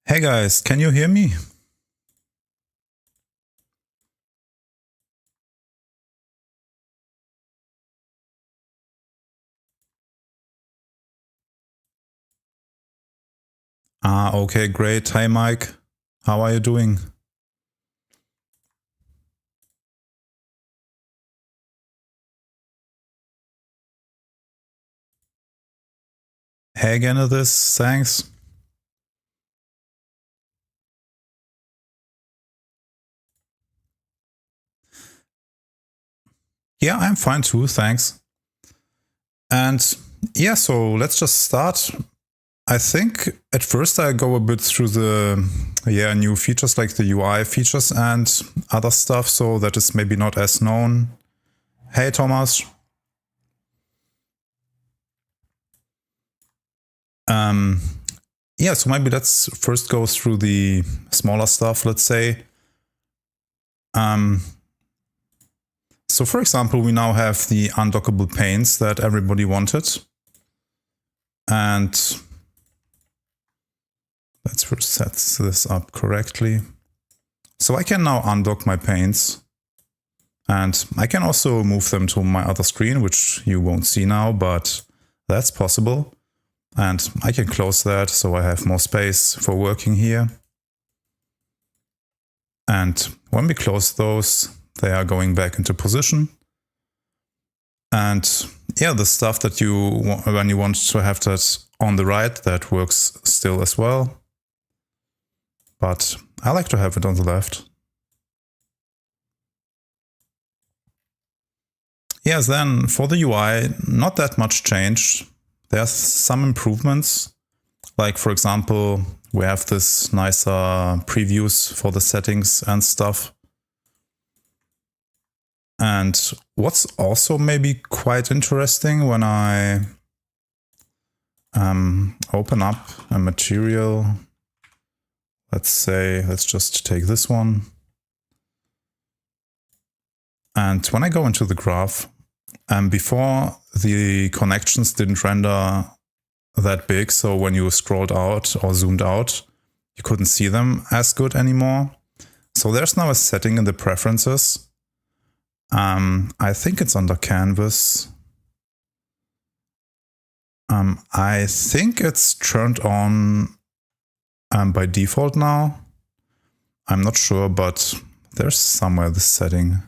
Hey guys, can you hear me? Okay, great. Hi Mike, how are you doing? Hey Genethys, thanks. Yeah, I'm fine too, thanks. And yeah, so let's just start. I think at first I go a bit through the new features like the UI features and other stuff, so that is maybe not as known. Hey Thomas. Yeah, so maybe let's first go through the smaller stuff, let's say. So for example, we now have the undockable panes that everybody wanted. And let's first set this up correctly. So I can now undock my panes. And I can also move them to my other screen, which you won't see now, but that's possible. And I can close that so I have more space for working here. And when we close those, they are going back into position. And yeah, the stuff that when you want to have that on the right, that works still as well. But I like to have it on the left. Yes, then for the UI, not that much changed. There's some improvements. Like for example, we have this nicer previews for the settings and stuff. And what's also maybe quite interesting when I open up a material, let's just take this one. And when I go into the graph, before the connections didn't render that big, so when you scrolled out or zoomed out, you couldn't see them as good anymore. So there's now a setting in the preferences. I think it's under canvas. I think it's turned on by default now. I'm not sure, but there's somewhere this setting.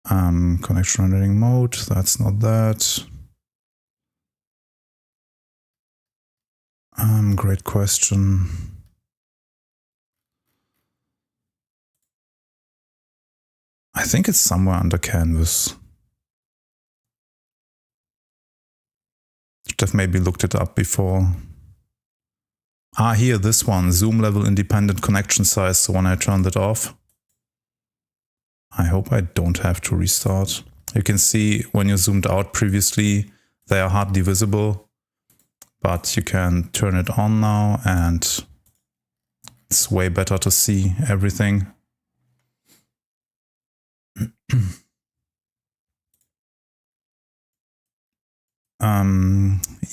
Connection rendering mode, that's not that. Great question. I think it's somewhere under canvas. Should have maybe looked it up before. Here, this one, zoom level independent connection size, so when I turned it off. I hope I don't have to restart. You can see when you zoomed out previously, they are hardly visible, but you can turn it on now and it's way better to see everything.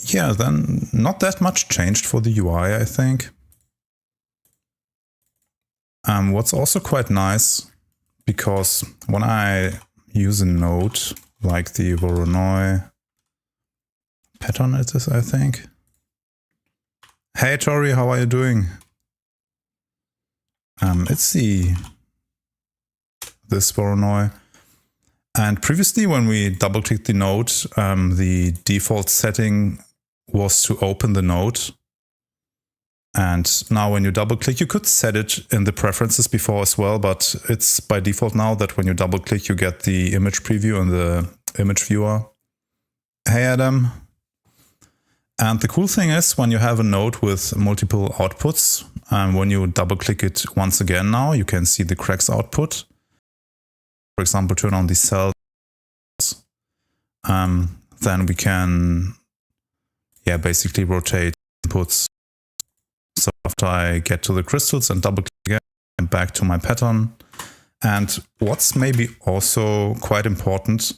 Yeah, then not that much changed for the UI, I think. What's also quite nice, because when I use a node like the Voronoi pattern it is, I think. Hey Tori, how are you doing? It's this Voronoi. And previously when we double clicked the node, the default setting was to open the node. And now when you double click, you could set it in the preferences before as well, but it's by default now that when you double click, you get the image preview in the image viewer. Hey Adam. And the cool thing is when you have a node with multiple outputs, when you double click it once again now, you can see the cracks output. For example, turn on the cells, then we can basically rotate inputs. So after I get to the crystals and double click again, I'm back to my pattern. And what's maybe also quite important,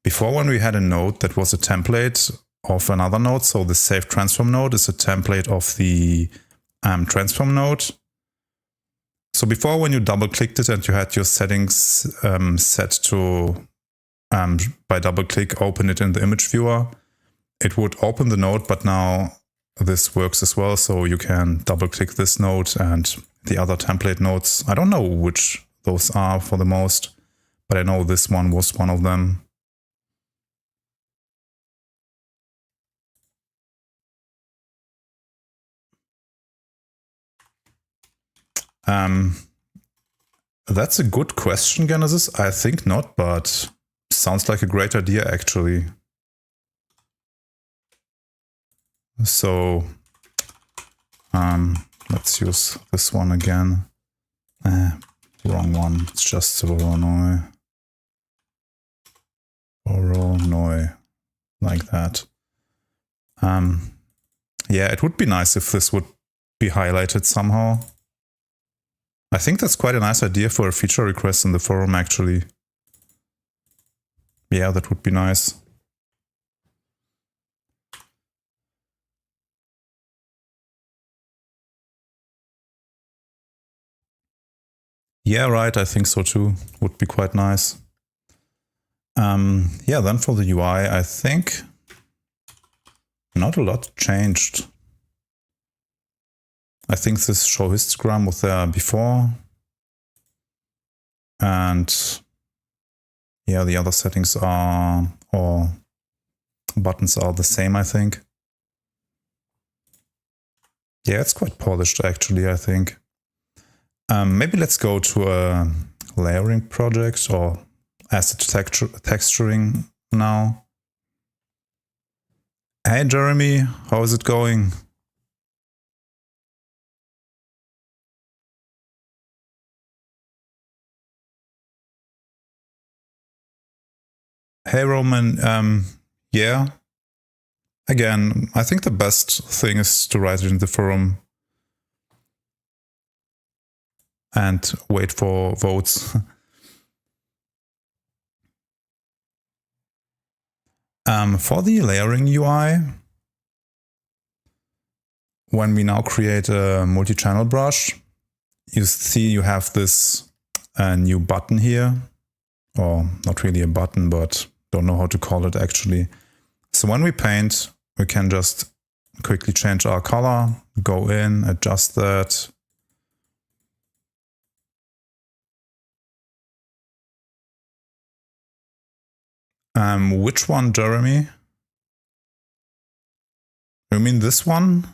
before when we had a node that was a template of another node, so the save transform node is a template of the transform node. So before, when you double clicked it and you had your settings set to by double click open it in the image viewer, it would open the node, but now this works as well. So you can double click this node and the other template nodes. I don't know which those are for the most, but I know this one was one of them. That's a good question, Genesis. I think not, but sounds like a great idea actually. So let's use this one again. Wrong one. It's just Voronoi. Like that. Yeah, it would be nice if this would be highlighted somehow. I think that's quite a nice idea for a feature request in the forum, actually. Yeah, that would be nice. Yeah, right, I think so too. Would be quite nice. Yeah, then for the UI, I think not a lot changed. I think this show histogram was there before. And yeah, the other settings are, or buttons are the same, I think. Yeah, it's quite polished actually, I think. Maybe let's go to a layering project or asset texturing now. Hey Jeremy, how is it going? Hey Roman, yeah. Again, I think the best thing is to write it in the forum and wait for votes. For the layering UI, when we now create a multi-channel brush, you see you have this new button here, or not really a button, but don't know how to call it actually. So when we paint, we can just quickly change our color, go in, adjust that. Which one, Jeremy? You mean this one?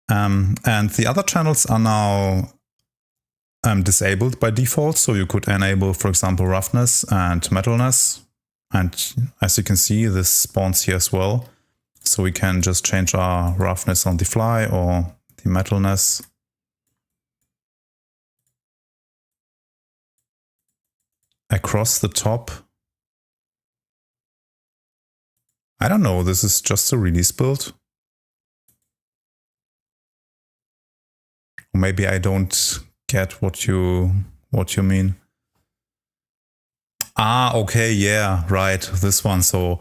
And the other channels are now disabled by default. So you could enable, for example, roughness and metalness. And as you can see, this spawns here as well. So we can just change our roughness on the fly or the metalness. Across the top. I don't know, this is just a release build. Maybe I don't get what you mean. Ah, okay, yeah, right, this one. So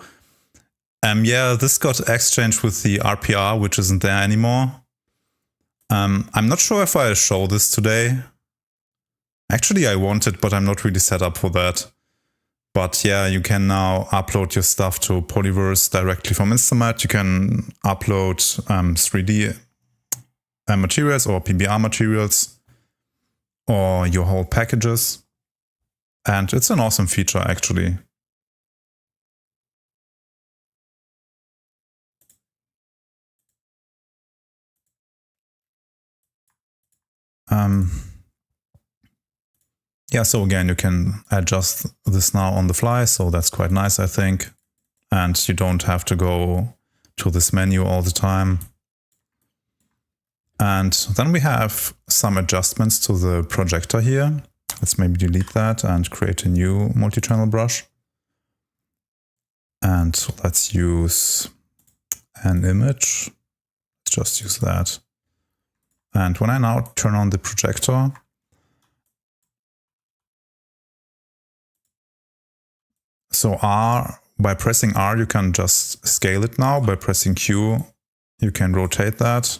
yeah, this got exchanged with the RPR, which isn't there anymore. I'm not sure if I'll show this today. Actually, I want it, but I'm not really set up for that. But yeah, you can now upload your stuff to Polyverse directly from InstaMAT. You can upload 3D materials or PBR materials or your whole packages. And it's an awesome feature, actually. Yeah, so again, you can adjust this now on the fly, so that's quite nice, I think. And you don't have to go to this menu all the time. And then we have some adjustments to the projector here. Let's maybe delete that and create a new multi-channel brush. And let's use an image. Let's just use that. And when I now turn on the projector, so R by pressing R, you can just scale it now. By pressing Q, you can rotate that.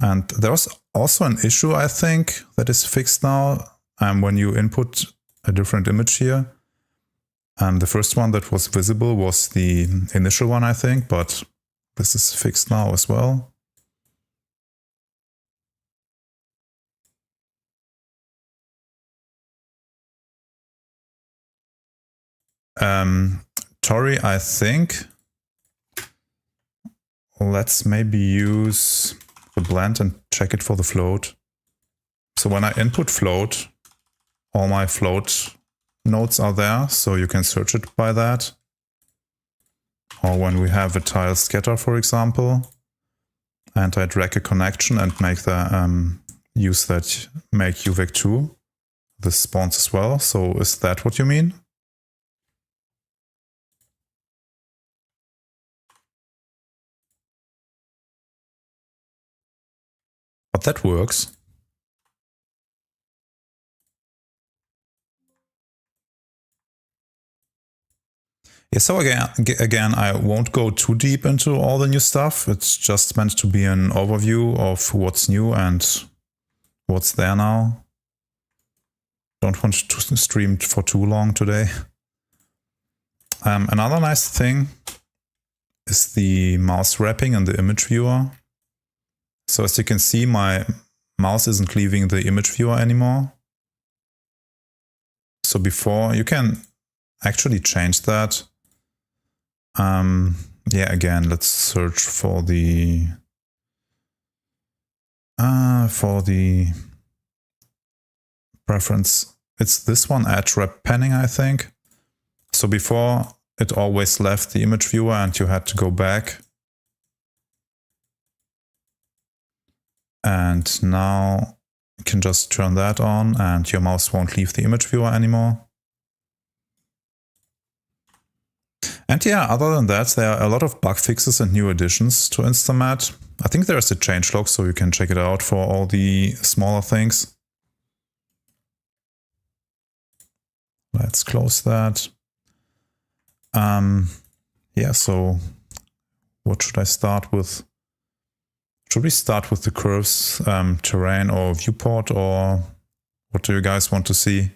And there's also an issue, I think, that is fixed now when you input a different image here. The first one that was visible was the initial one, I think, but this is fixed now as well. Tori, I think, let's maybe use the blend and check it for the float. So when I input float, all my float nodes are there, so you can search it by that. Or when we have a tile scatter, for example, and I drag a connection and make the make UVEC2, this spawns as well. So is that what you mean? But that works. Yeah, so again, I won't go too deep into all the new stuff. It's just meant to be an overview of what's new and what's there now. Don't want to stream for too long today. Another nice thing is the mouse wrapping in the image viewer. So as you can see, my mouse isn't leaving the image viewer anymore. So before, you can actually change that. Yeah, again, let's search for the preference. It's this one, edge wrap panning, I think. So before, it always left the image viewer and you had to go back. And now you can just turn that on and your mouse won't leave the image viewer anymore. And yeah, other than that, there are a lot of bug fixes and new additions to InstaMAT. I think there's a changelog, so you can check it out for all the smaller things. Let's close that. Yeah, so what should I start with? Should we start with the curves, terrain or viewport, or what do you guys want to see?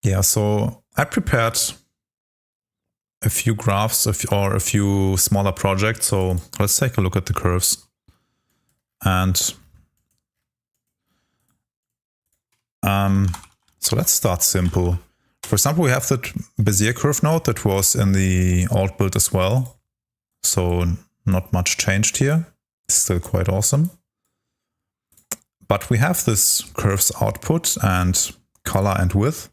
Yeah, so I prepared a few graphs or a few smaller projects. So let's take a look at the curves. And so let's start simple. For example, we have that Bezier curve node that was in the old build as well. So not much changed here. It's still quite awesome. But we have this curves output and color and width.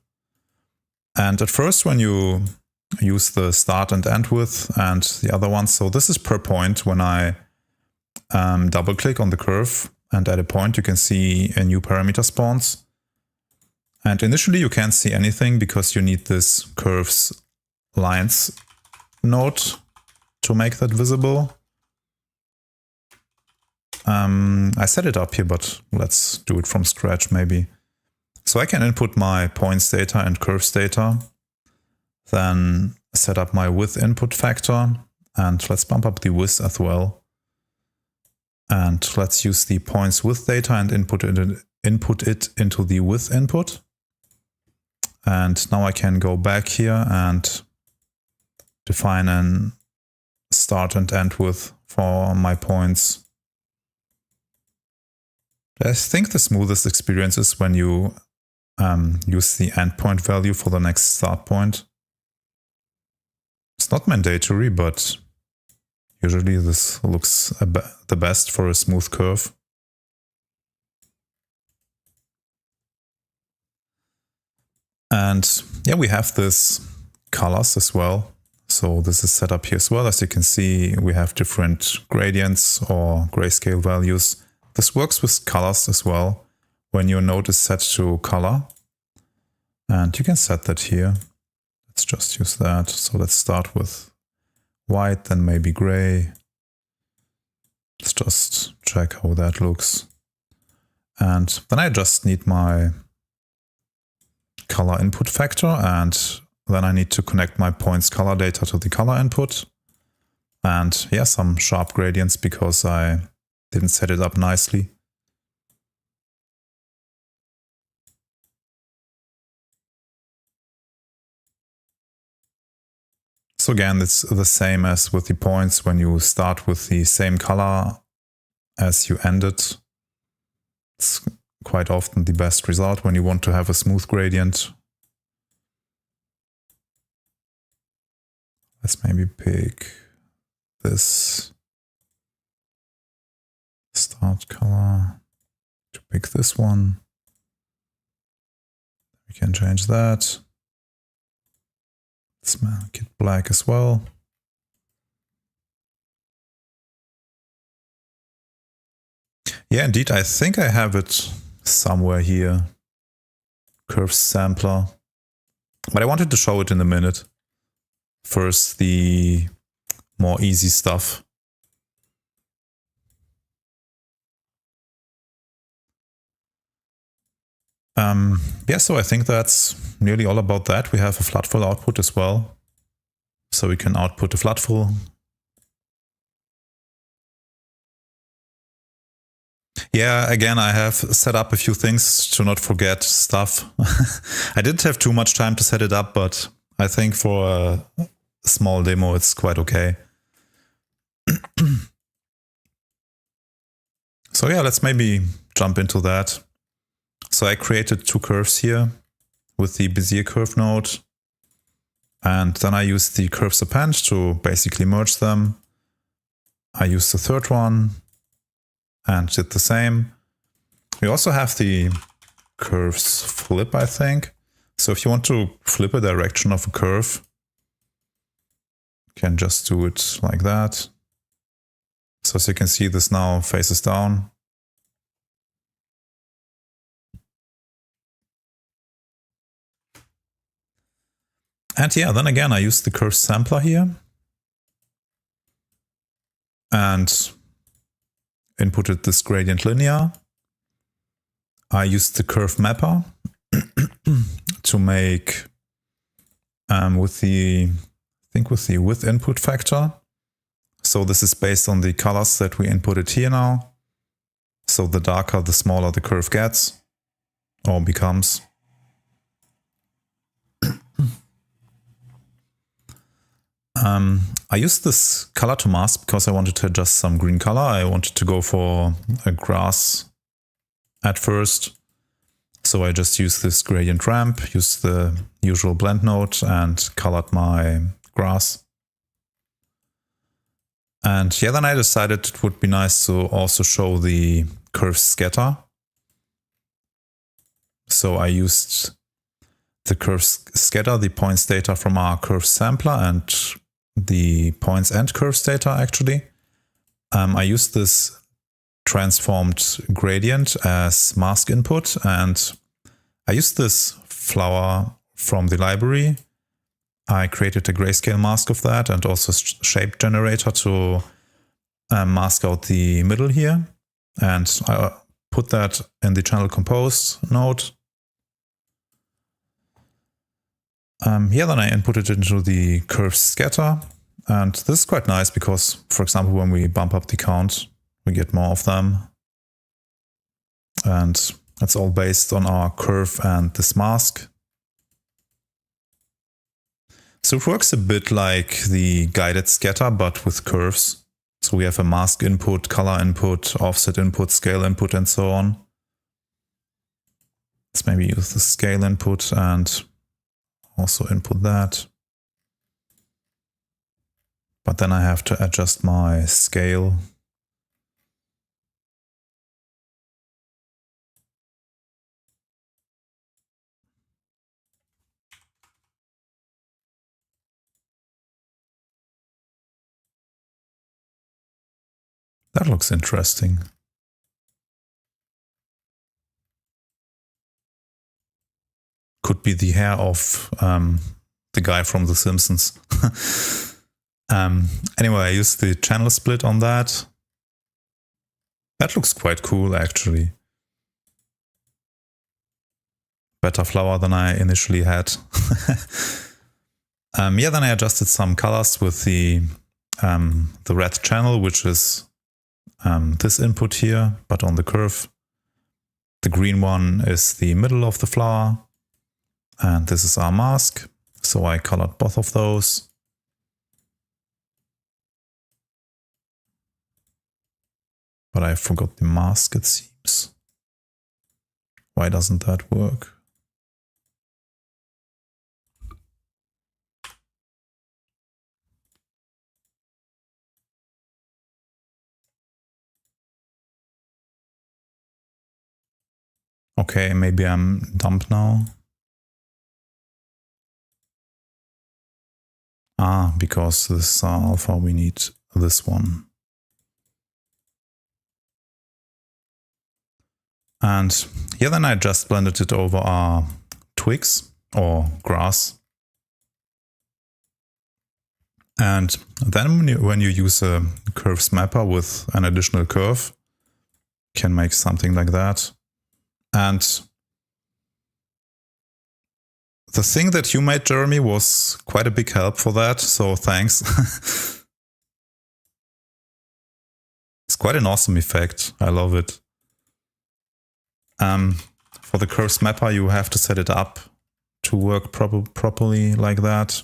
And at first, when you use the start and end width and the other ones, so this is per point. When I double click on the curve and at a point, you can see a new parameter spawns. And initially you can't see anything because you need this curves lines node to make that visible. I set it up here, but let's do it from scratch maybe. So I can input my points data and curves data, then set up my width input factor, and let's bump up the width as well. And let's use the points width data and input it into the width input. And now I can go back here and define an start and end width for my points. I think the smoothest experience is when you use the endpoint value for the next start point. It's not mandatory, but usually this looks the best for a smooth curve. And yeah, we have this colors as well. So this is set up here as well. As you can see, we have different gradients or grayscale values. This works with colors as well. When your node is set to color, and you can set that here. Let's just use that. So let's start with white, then maybe gray. Let's just check how that looks. And then I just need my color input factor, and then I need to connect my points color data to the color input. And yeah, some sharp gradients because I didn't set it up nicely. So again, it's the same as with the points. When you start with the same color as you end it, it's quite often the best result when you want to have a smooth gradient. Let's maybe pick this start color to pick this one. We can change that. Let's make it black as well. Yeah, indeed, I think I have it somewhere here. Curve sampler. But I wanted to show it in a minute. First, the more easy stuff. Yeah, so I think that's nearly all about that. We have a floodful output as well. So we can output a floodful. Yeah, again, I have set up a few things to not forget stuff. I didn't have too much time to set it up, but I think for a small demo, it's quite okay. So yeah, let's maybe jump into that. So I created two curves here with the Bezier curve node. And then I used the curves append to basically merge them. I used the third one and did the same. We also have the curves flip, I think. So if you want to flip a direction of a curve, you can just do it like that. So as you can see, this now faces down. And yeah, then again, I used the curve sampler here and inputted this gradient linear. I used the curve mapper to make with the width input factor. So this is based on the colors that we inputted here now. So the darker, the smaller the curve gets or becomes. I used this color to mask because I wanted to adjust some green color. I wanted to go for a grass at first. So I just used this gradient ramp, used the usual blend node and colored my grass. And yeah, then I decided it would be nice to also show the curve scatter. So I used the curve scatter, the points data from our curve sampler and the points and curves data actually. I used this transformed gradient as mask input, and I used this flower from the library. I created a grayscale mask of that and also shape generator to mask out the middle here. And I put that in the channel compose node. Here then I input it into the curve scatter, and this is quite nice because, for example, when we bump up the count, we get more of them. And that's all based on our curve and this mask. So it works a bit like the guided scatter, but with curves. So we have a mask input, color input, offset input, scale input, and so on. Let's maybe use the scale input and also input that. But then I have to adjust my scale. That looks interesting. Could be the hair of the guy from The Simpsons. Anyway, I used the channel split on that. That looks quite cool, actually. Better flower than I initially had. Yeah, then I adjusted some colors with the red channel, which is this input here, but on the curve. The green one is the middle of the flower, and this is our mask. So I colored both of those. But I forgot the mask, it seems. Why doesn't that work? Okay, maybe I'm dumb now. Ah, because this is our alpha, we need this one. And yeah, then I just blended it over our twigs or grass. And then when you use a curves mapper with an additional curve, you can make something like that. And the thing that you made, Jeremy, was quite a big help for that, so thanks. It's quite an awesome effect. I love it. For the curves mapper, you have to set it up to work properly like that.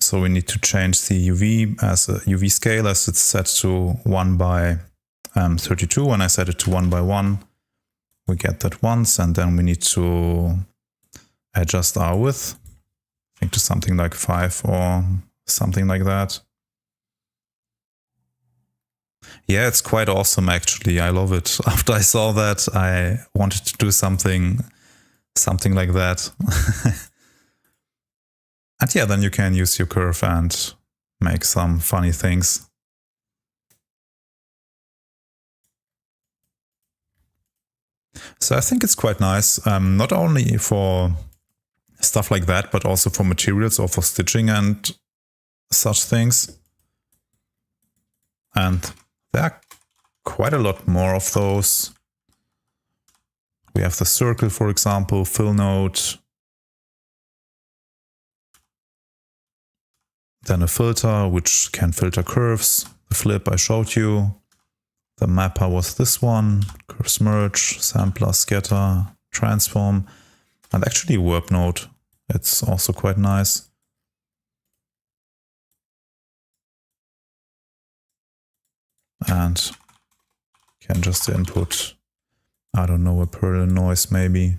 So we need to change the UV as a UV scale as it's set to 1/32. When I set it to 1/1, we get that once, and then we need to adjust our width, I think to something like 5 or something like that. Yeah, it's quite awesome actually. I love it. After I saw that, I wanted to do something like that. And yeah, then you can use your curve and make some funny things. So I think it's quite nice, not only for stuff like that, but also for materials or for stitching and such things. And there are quite a lot more of those. We have the circle, for example, fill node. Then a filter, which can filter curves. The flip I showed you. The mapper was this one. Curves merge, sampler, scatter, transform. And actually warp node. It's also quite nice. And can just input, I don't know, a Perl noise maybe.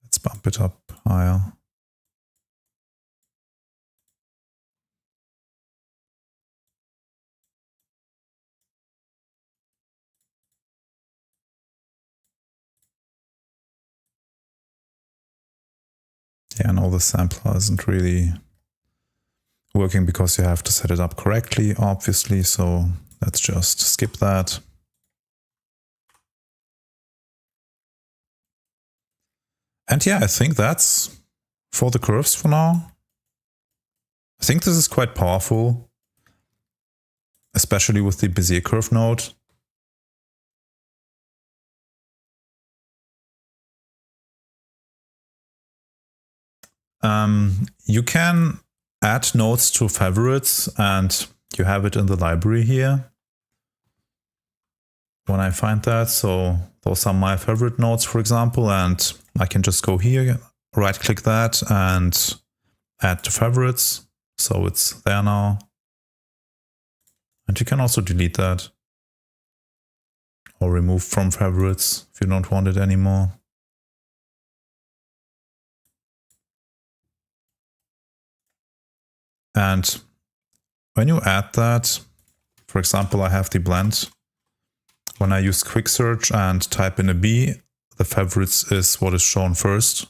Let's bump it up higher. Yeah, no, the sampler isn't really working because you have to set it up correctly, obviously, so let's just skip that. And yeah, I think that's for the curves for now. I think this is quite powerful, especially with the Bezier curve node. You can add nodes to favorites, and you have it in the library here. When I find that, so those are my favorite nodes, for example, and I can just go here, right click that and add to favorites. So it's there now. And you can also delete that or remove from favorites if you don't want it anymore. And when you add that, for example, I have the blend. When I use quick search and type in a B, the favorites is what is shown first.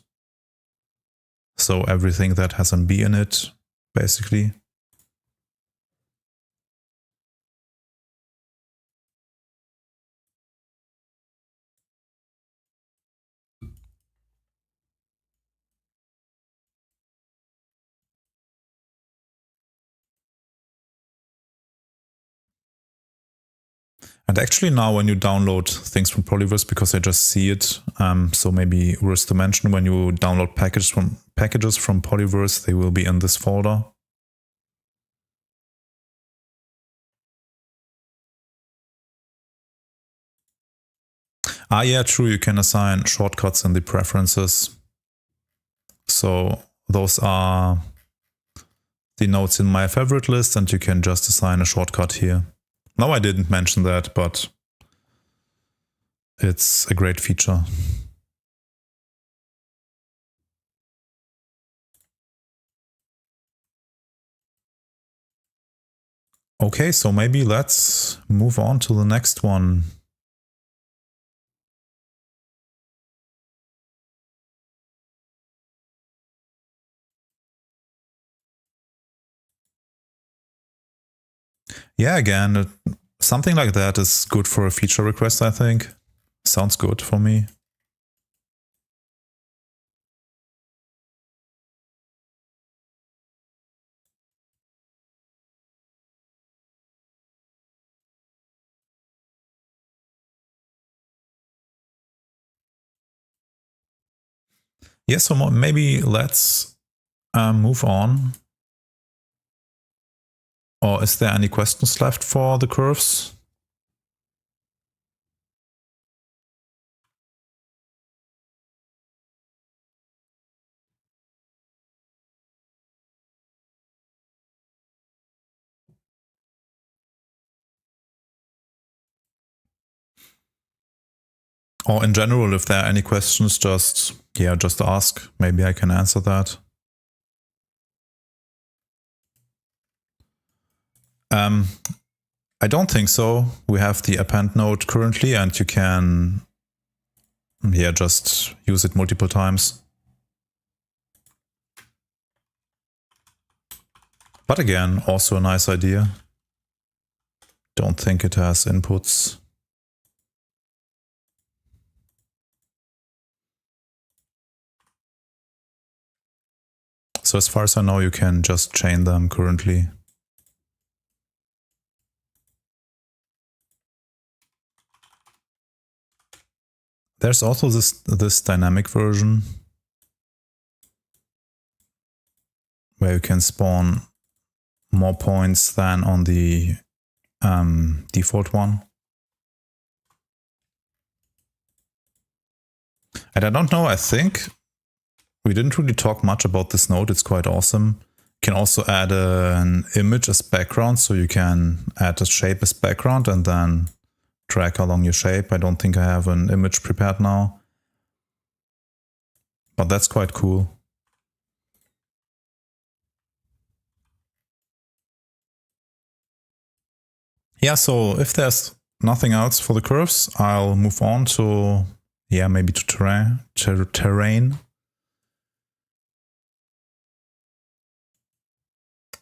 So everything that has a B in it, basically. And actually now when you download things from Polyverse, because I just see it, so maybe worth to mention, when you download packages from Polyverse, they will be in this folder. Ah, yeah, true, you can assign shortcuts in the preferences. So those are the nodes in my favorite list, and you can just assign a shortcut here. No, I didn't mention that, but it's a great feature. Okay, so maybe let's move on to the next one. Yeah, again, something like that is good for a feature request, I think. Sounds good for me. Yeah, so maybe let's move on. Or is there any questions left for the curves? Or in general, if there are any questions, just ask. Maybe I can answer that. I don't think so. We have the append node currently, and you can just use it multiple times. But again, also a nice idea. Don't think it has inputs. So as far as I know, you can just chain them currently. There's also this dynamic version where you can spawn more points than on the default one. And I don't know, I think we didn't really talk much about this node. It's quite awesome. You can also add an image as background, so you can add a shape as background and then drag along your shape. I don't think I have an image prepared now, but that's quite cool. Yeah, so if there's nothing else for the curves, I'll move on to, maybe to terrain.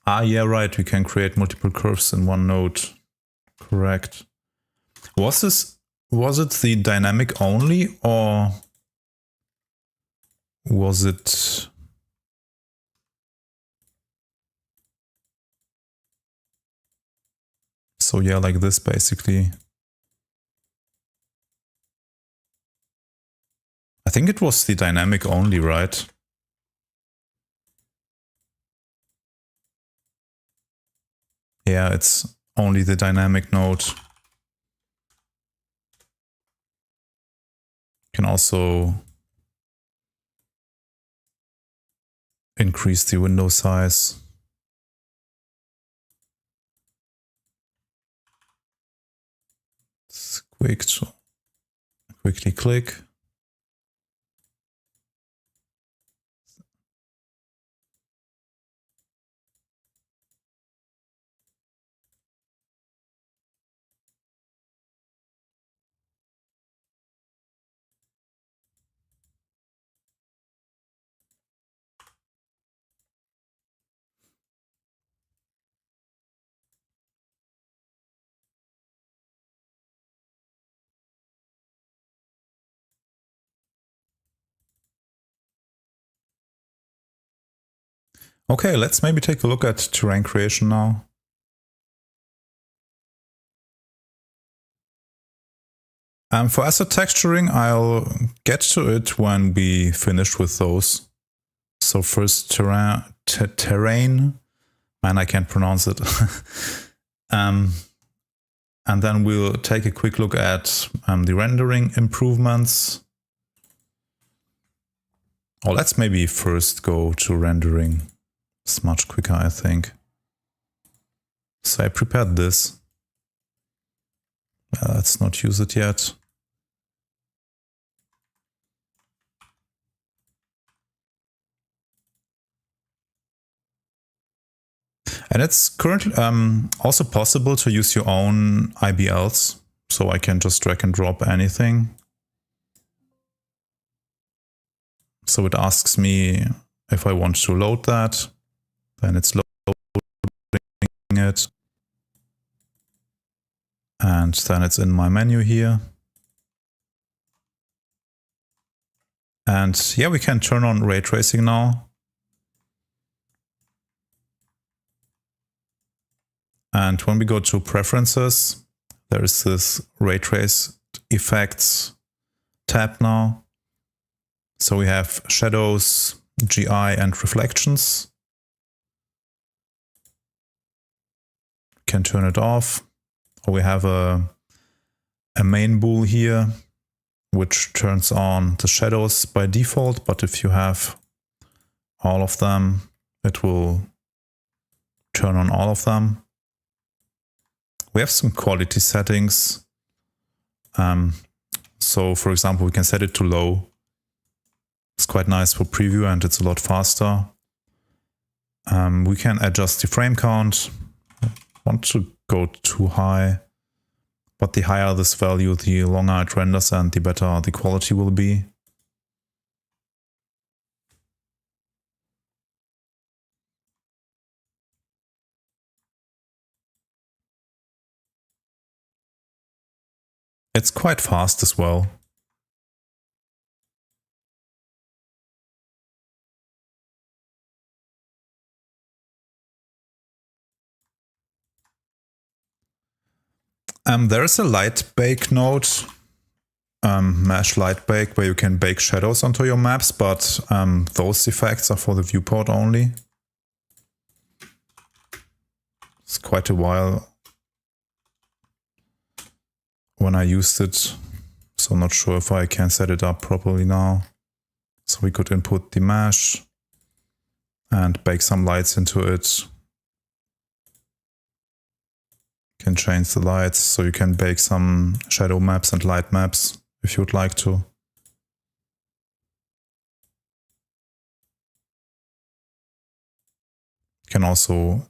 Ah, yeah, right, we can create multiple curves in one node. Correct. Was it the dynamic only, or was it... So yeah, like this basically. I think it was the dynamic only, right? Yeah, it's only the dynamic node. You can also increase the window size. It's quickly click. Okay, let's maybe take a look at terrain creation now. For asset texturing, I'll get to it when we finish with those. So first terrain, man, I can't pronounce it. And then we'll take a quick look at the rendering improvements. Or let's maybe first go to rendering. It's much quicker, I think. So I prepared this. Let's not use it yet. And it's currently also possible to use your own IBLs. So I can just drag and drop anything. So it asks me if I want to load that. Then it's loading it. And then it's in my menu here. And yeah, we can turn on ray tracing now. And when we go to preferences, there is this ray trace effects tab now. So we have shadows, GI, and reflections. Can turn it off. Or we have a main bool here, which turns on the shadows by default. But if you have all of them, it will turn on all of them. We have some quality settings. So for example, we can set it to low. It's quite nice for preview and it's a lot faster. We can adjust the frame count. I want to go too high, but the higher this value, the longer it renders and the better the quality will be. It's quite fast as well. There is a light bake node, mesh light bake, where you can bake shadows onto your maps, but those effects are for the viewport only. It's quite a while when I used it, so I'm not sure if I can set it up properly now. So we could input the mesh and bake some lights into it. Can change the lights, so you can bake some shadow maps and light maps if you would like to. You can also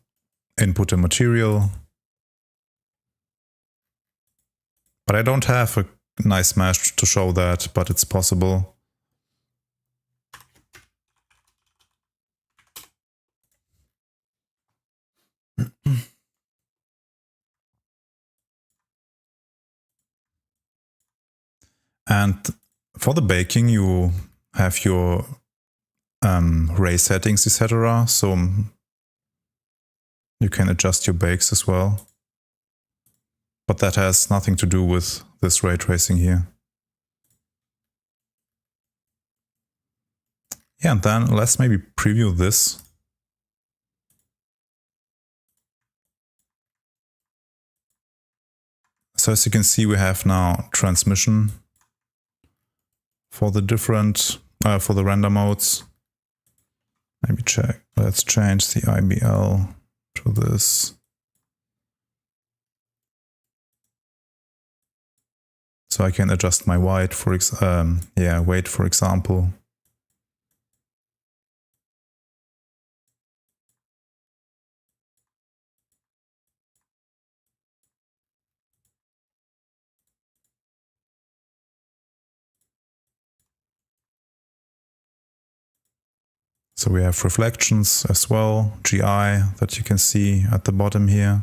input a material. But I don't have a nice mesh to show that, but it's possible. And for the baking, you have your ray settings, etc. So you can adjust your bakes as well. But that has nothing to do with this ray tracing here. Yeah, and then let's maybe preview this. So as you can see, we have now transmission for the different, for the render modes. Maybe check, let's change the IBL to this. So I can adjust my weight, for example. So we have reflections as well, GI that you can see at the bottom here.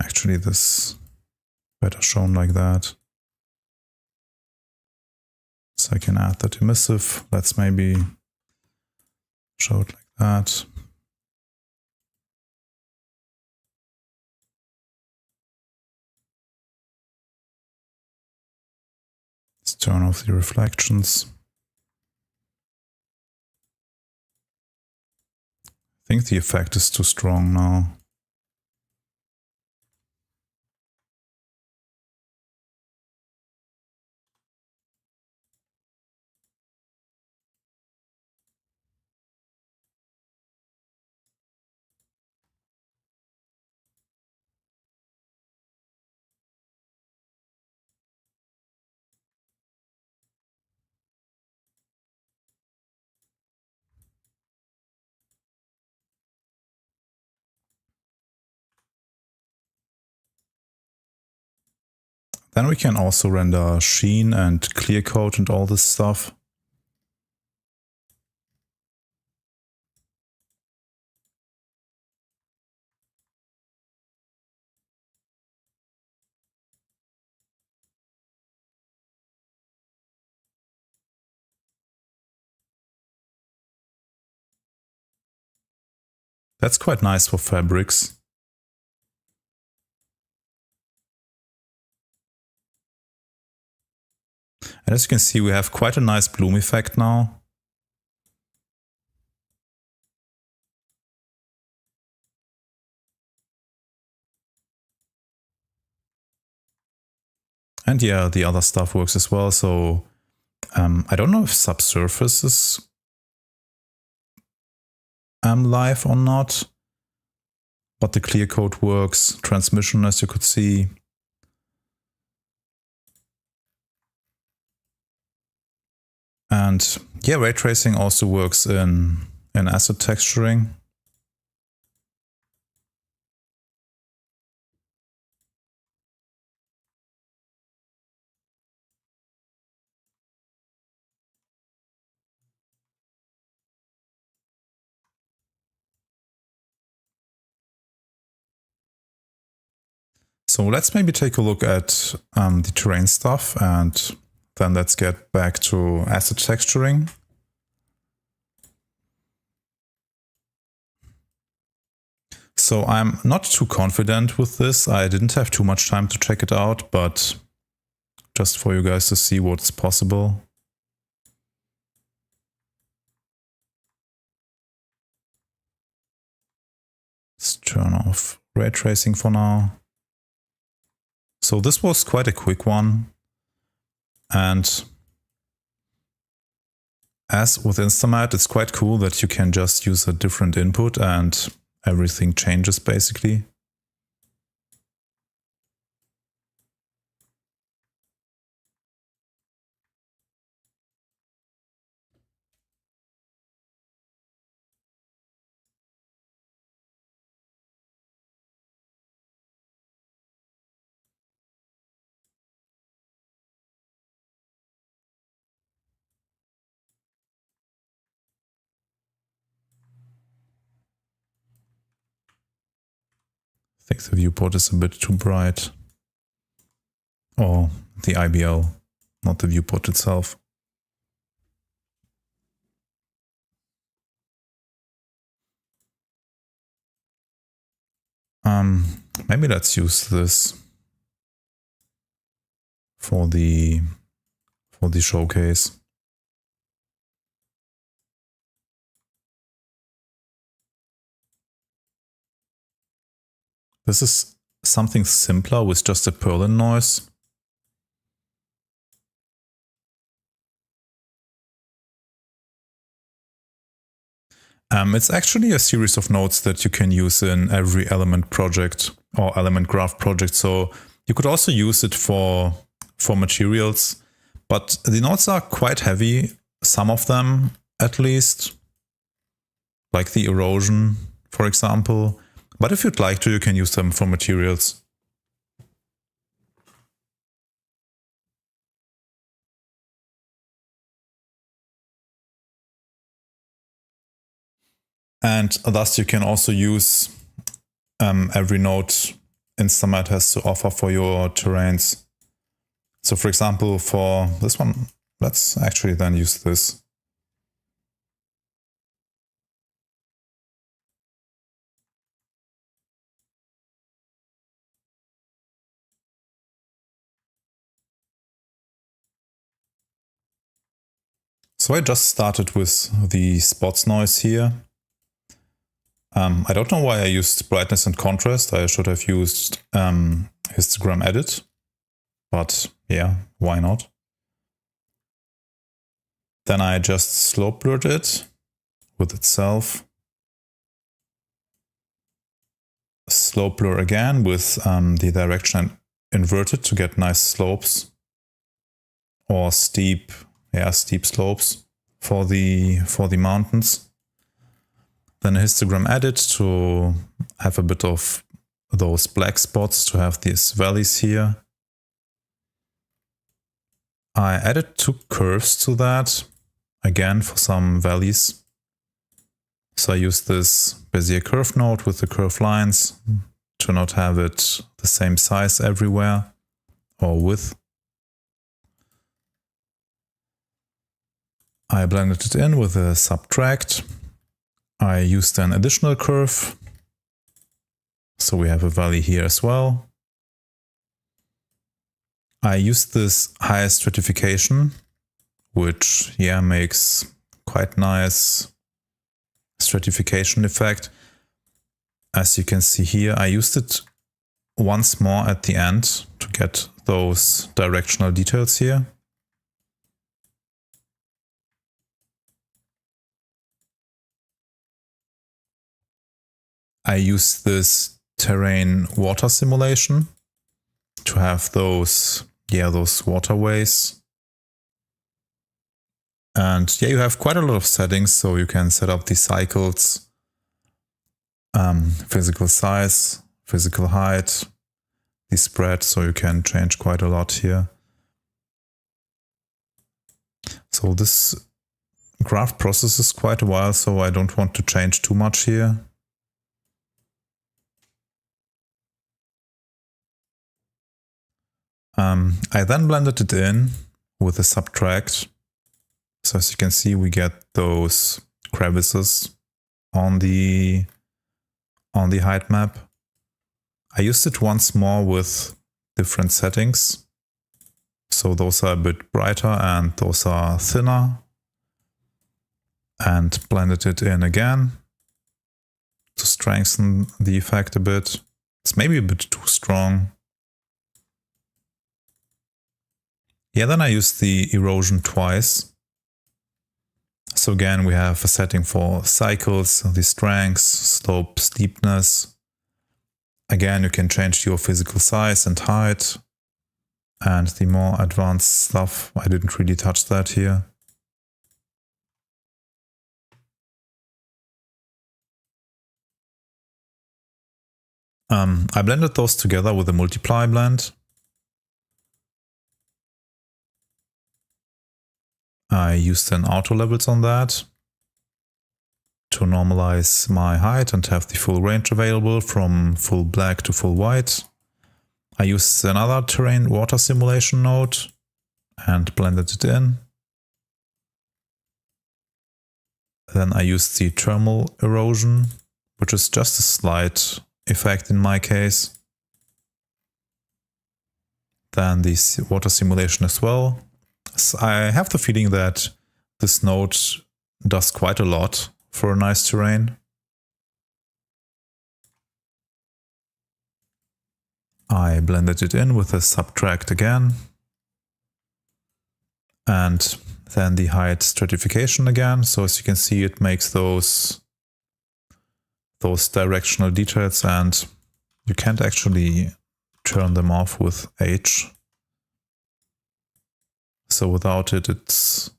Actually, this better shown like that. So I can add that emissive. Let's maybe show it like that. Let's turn off the reflections. I think the effect is too strong now. Then we can also render sheen and clear coat and all this stuff. That's quite nice for fabrics. And as you can see, we have quite a nice bloom effect now. And yeah, the other stuff works as well. So I don't know if subsurface is live or not, but the clear coat works. Transmission, as you could see. And yeah, ray tracing also works in asset texturing. So let's maybe take a look at the terrain stuff, and then let's get back to asset texturing. So I'm not too confident with this. I didn't have too much time to check it out, but just for you guys to see what's possible. Let's turn off ray tracing for now. So this was quite a quick one. And as with InstaMAT, it's quite cool that you can just use a different input and everything changes basically. I think the viewport is a bit too bright. Or the IBL, not the viewport itself. Maybe let's use this for the showcase. This is something simpler with just a purlin noise. It's actually a series of nodes that you can use in every element project or element graph project. So you could also use it for materials, but the nodes are quite heavy. Some of them, at least, like the erosion, for example. But if you'd like to, you can use them for materials. And thus you can also use every node InstaMAT has to offer for your terrains. So for example, for this one, let's actually then use this. So I just started with the spots noise here. I don't know why I used brightness and contrast. I should have used histogram edit, but yeah, why not? Then I just slope blurred it with itself. Slope blur again with the direction inverted to get nice slopes or steep slopes for the mountains. Then a histogram edit to have a bit of those black spots, to have these valleys here. I added 2 curves to that, again for some valleys. So I use this Bezier curve node with the curved lines to not have it the same size everywhere or width. I blended it in with a subtract. I used an additional curve. So we have a valley here as well. I used this high stratification, which makes quite nice stratification effect. As you can see here, I used it once more at the end to get those directional details here. I used this terrain water simulation to have those waterways. And you have quite a lot of settings, so you can set up the cycles, physical size, physical height, the spread, so you can change quite a lot here. So this graph processes quite a while, so I don't want to change too much here. I then blended it in with a subtract. So as you can see, we get those crevices on the height map. I used it once more with different settings. So those are a bit brighter and those are thinner. And blended it in again to strengthen the effect a bit. It's maybe a bit too strong. Yeah, then I used the erosion twice. So again, we have a setting for cycles, the strengths, slope, steepness. Again, you can change your physical size and height. And the more advanced stuff, I didn't really touch that here. I blended those together with a multiply blend. I used an auto levels on that to normalize my height and have the full range available from full black to full white. I used another terrain water simulation node and blended it in. Then I used the thermal erosion, which is just a slight effect in my case. Then this water simulation as well. So I have the feeling that this node does quite a lot for a nice terrain. I blended it in with a subtract again. And then the height stratification again. So as you can see, it makes those directional details, and you can't actually turn them off with H. So without it, it's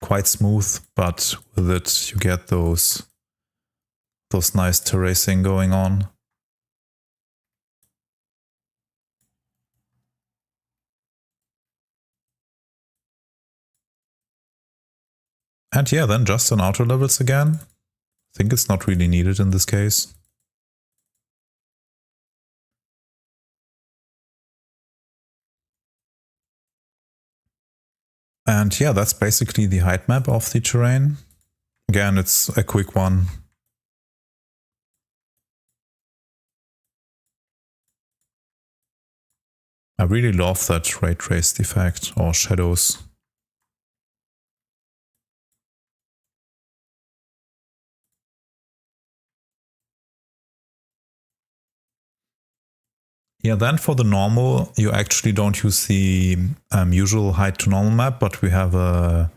quite smooth, but with it, you get those nice terracing going on. And yeah, then just on outer levels again. I think it's not really needed in this case. And yeah, that's basically the height map of the terrain. Again, it's a quick one. I really love that ray traced effect or shadows. Yeah, then for the normal, you actually don't use the usual height to normal map, but we have a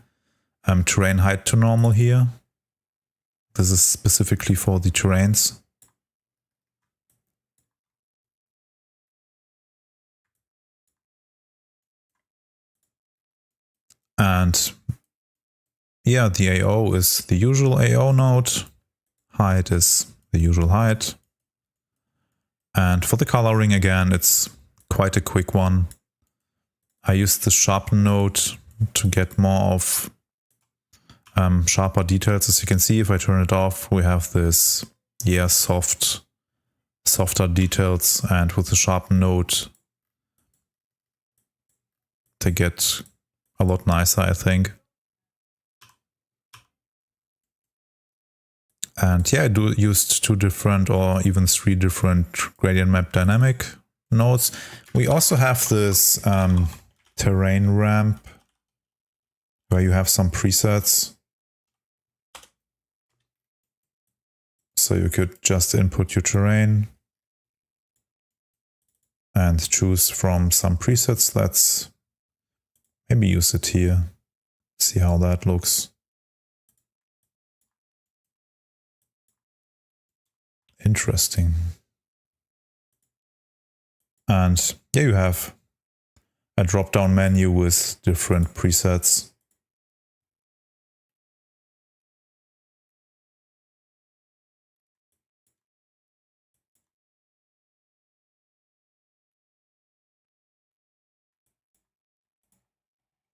terrain height to normal here. This is specifically for the terrains. And yeah, the AO is the usual AO node. Height is the usual height. And for the coloring, again, it's quite a quick one. I use the sharpen node to get more of sharper details. As you can see, if I turn it off, we have this, yeah, softer details. And with the sharpen node, they get a lot nicer, I think. And yeah, I used 2 different or even 3 different gradient map dynamic nodes. We also have this terrain ramp where you have some presets. So you could just input your terrain and choose from some presets. Let's maybe use it here. See how that looks. Interesting. And yeah, you have a drop-down menu with different presets.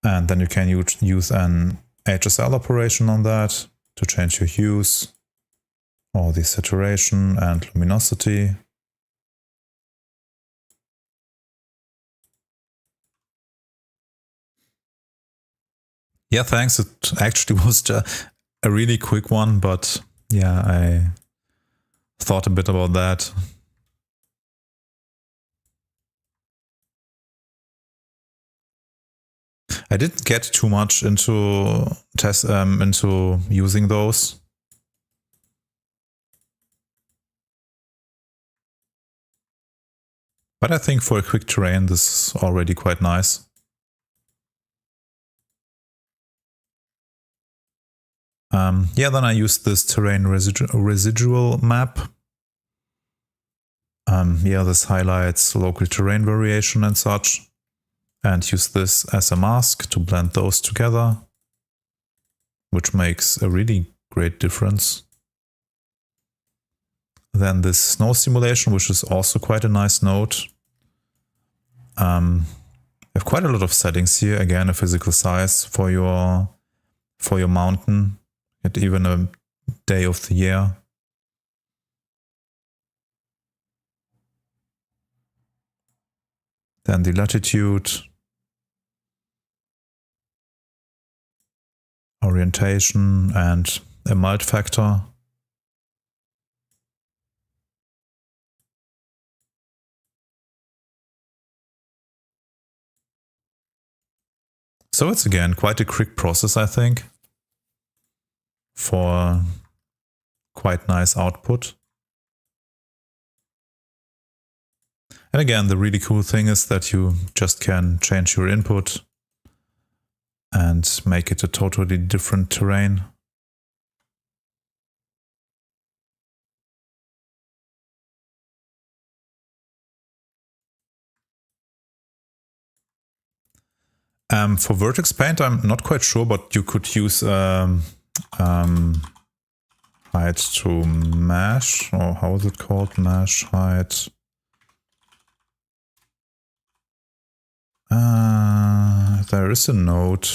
And then you can use an HSL operation on that to change your hues or the saturation and luminosity. Yeah, thanks. It actually was a really quick one, but yeah, I thought a bit about that. I didn't get too much into using those. But I think for a quick terrain, this is already quite nice. Yeah, then I used this terrain residual map. Yeah, this highlights local terrain variation and such. And use this as a mask to blend those together, which makes a really great difference. Then this snow simulation, which is also quite a nice node. I have quite a lot of settings here. Again, a physical size for your mountain at even a day of the year. Then the latitude, orientation, and a melt factor. So it's again quite a quick process, I think, for quite nice output. And again, the really cool thing is that you just can change your input and make it a totally different terrain. For vertex paint, I'm not quite sure, but you could use height to mesh, or how is it called? Mesh height. There is a node.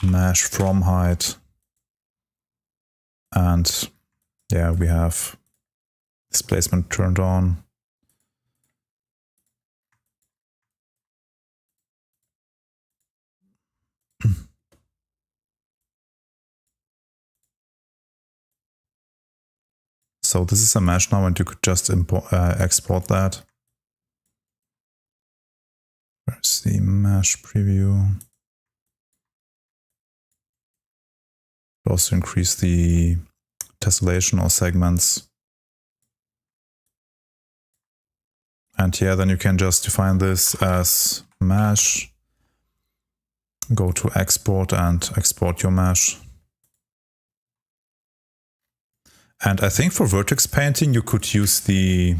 Mesh from height. And yeah, we have displacement turned on. So this is a mesh now, and you could just export that. Where's the mesh preview? Also increase the tessellation or segments. And yeah, then you can just define this as mesh. Go to export and export your mesh. And I think for vertex painting, you could use the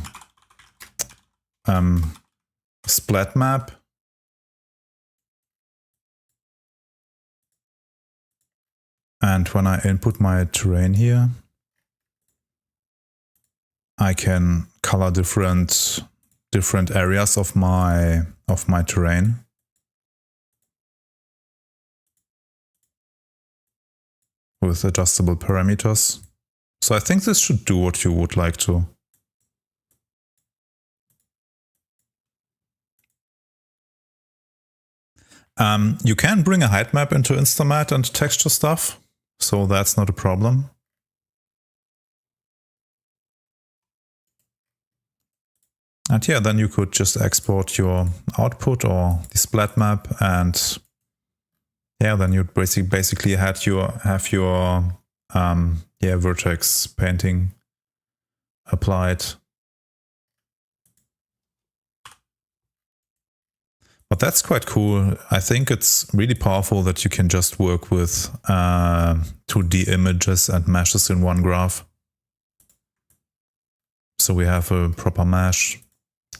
splat map. And when I input my terrain here, I can color different areas of my terrain. With adjustable parameters. So I think this should do what you would like to. You can bring a height map into InstaMAT and texture stuff, so that's not a problem. And yeah, then you could just export your output or the splat map, and yeah, then you'd basically have your vertex painting applied. But that's quite cool. I think it's really powerful that you can just work with 2D images and meshes in one graph. So we have a proper mesh,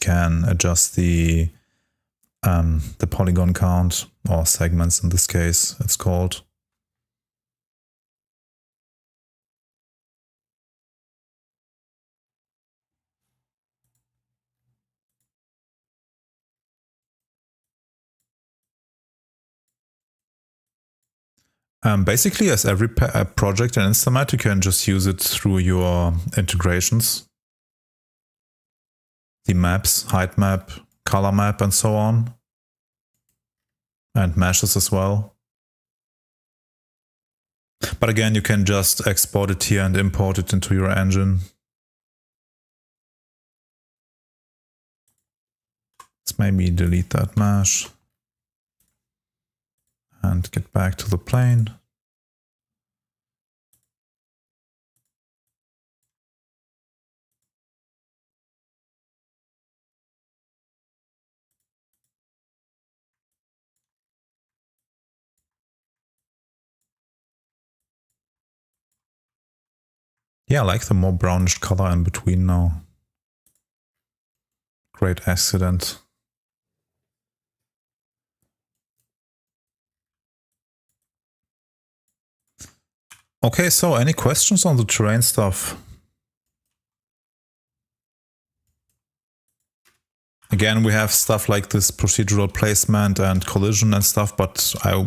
can adjust the polygon count, or segments in this case, it's called. Basically, as every project in InstaMAT, you can just use it through your integrations. The maps, height map, color map, and so on. And meshes as well. But again, you can just export it here and import it into your engine. Let's maybe delete that mesh. And get back to the plane. Yeah, I like the more brownish color in between now. Great accident. Okay, so any questions on the terrain stuff? Again, we have stuff like this procedural placement and collision and stuff, but I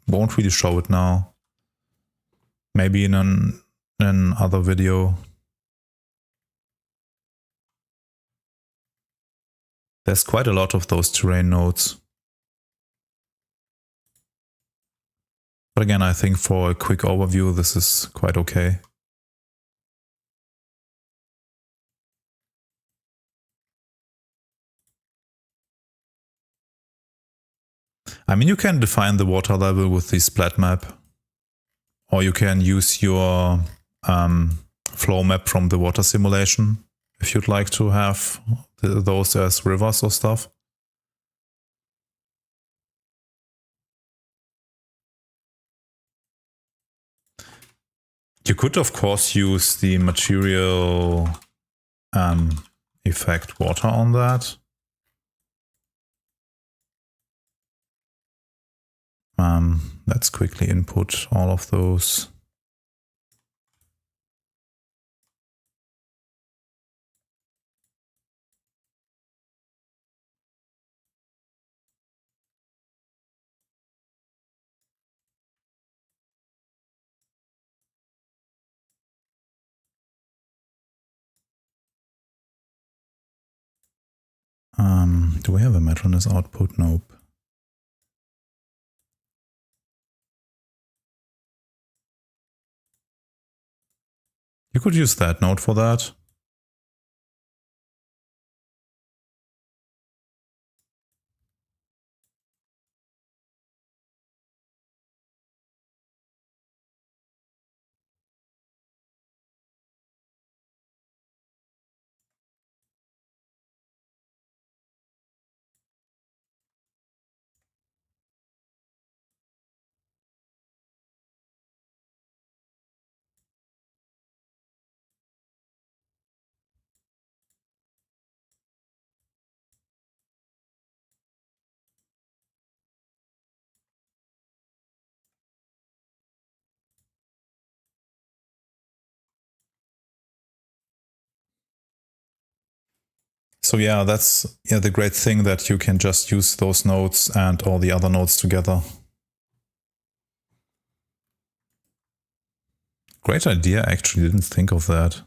won't really show it now. Maybe in another video. There's quite a lot of those terrain nodes. But again, I think for a quick overview, this is quite okay. I mean, you can define the water level with the splat map, or you can use your flow map from the water simulation if you'd like to have those as rivers or stuff. You could, of course, use the material effect water on that. Let's quickly input all of those. Do we have a metal in this output? Nope. You could use that node for that. So yeah, that's the great thing, that you can just use those nodes and all the other nodes together. Great idea, actually, didn't think of that.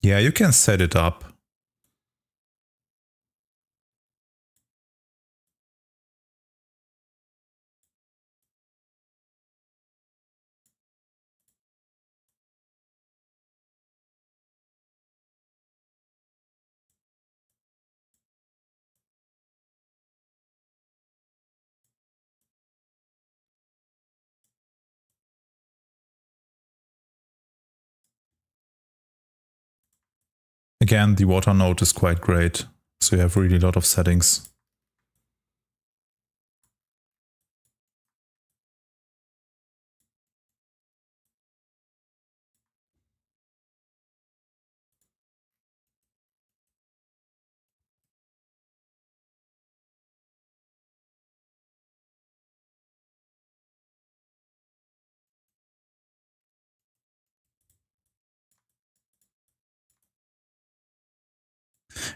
Yeah, you can set it up. Again, the water node is quite great, so you have really a lot of settings.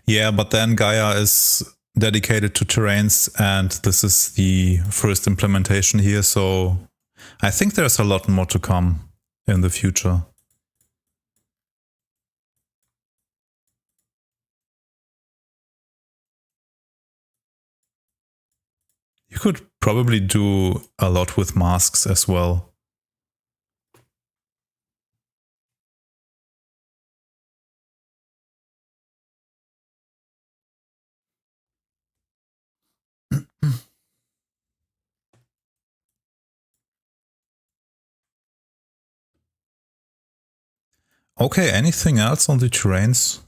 Yeah, but then Gaia is dedicated to terrains, and this is the first implementation here, so I think there's a lot more to come in the future. You could probably do a lot with masks as well. Okay, anything else on the terrains?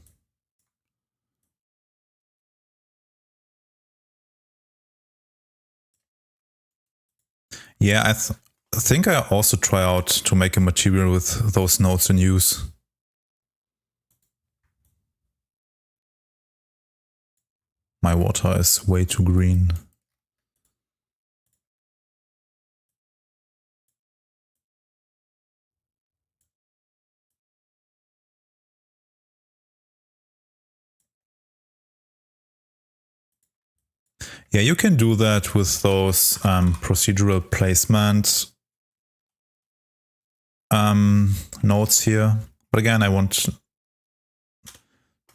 Yeah, I think I also try out to make a material with those nodes in use. My water is way too green. Yeah, you can do that with those procedural placement nodes here. But again, I want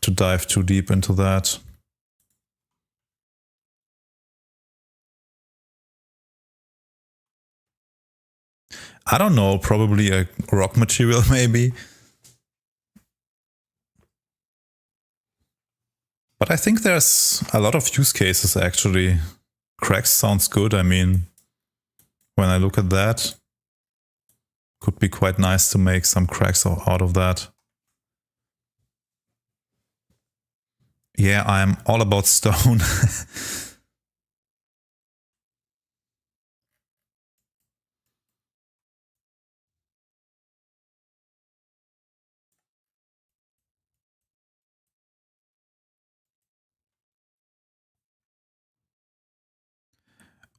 to dive too deep into that. I don't know, probably a rock material maybe. But I think there's a lot of use cases actually. Cracks sounds good. I mean, when I look at that, could be quite nice to make some cracks out of that. Yeah, I'm all about stone.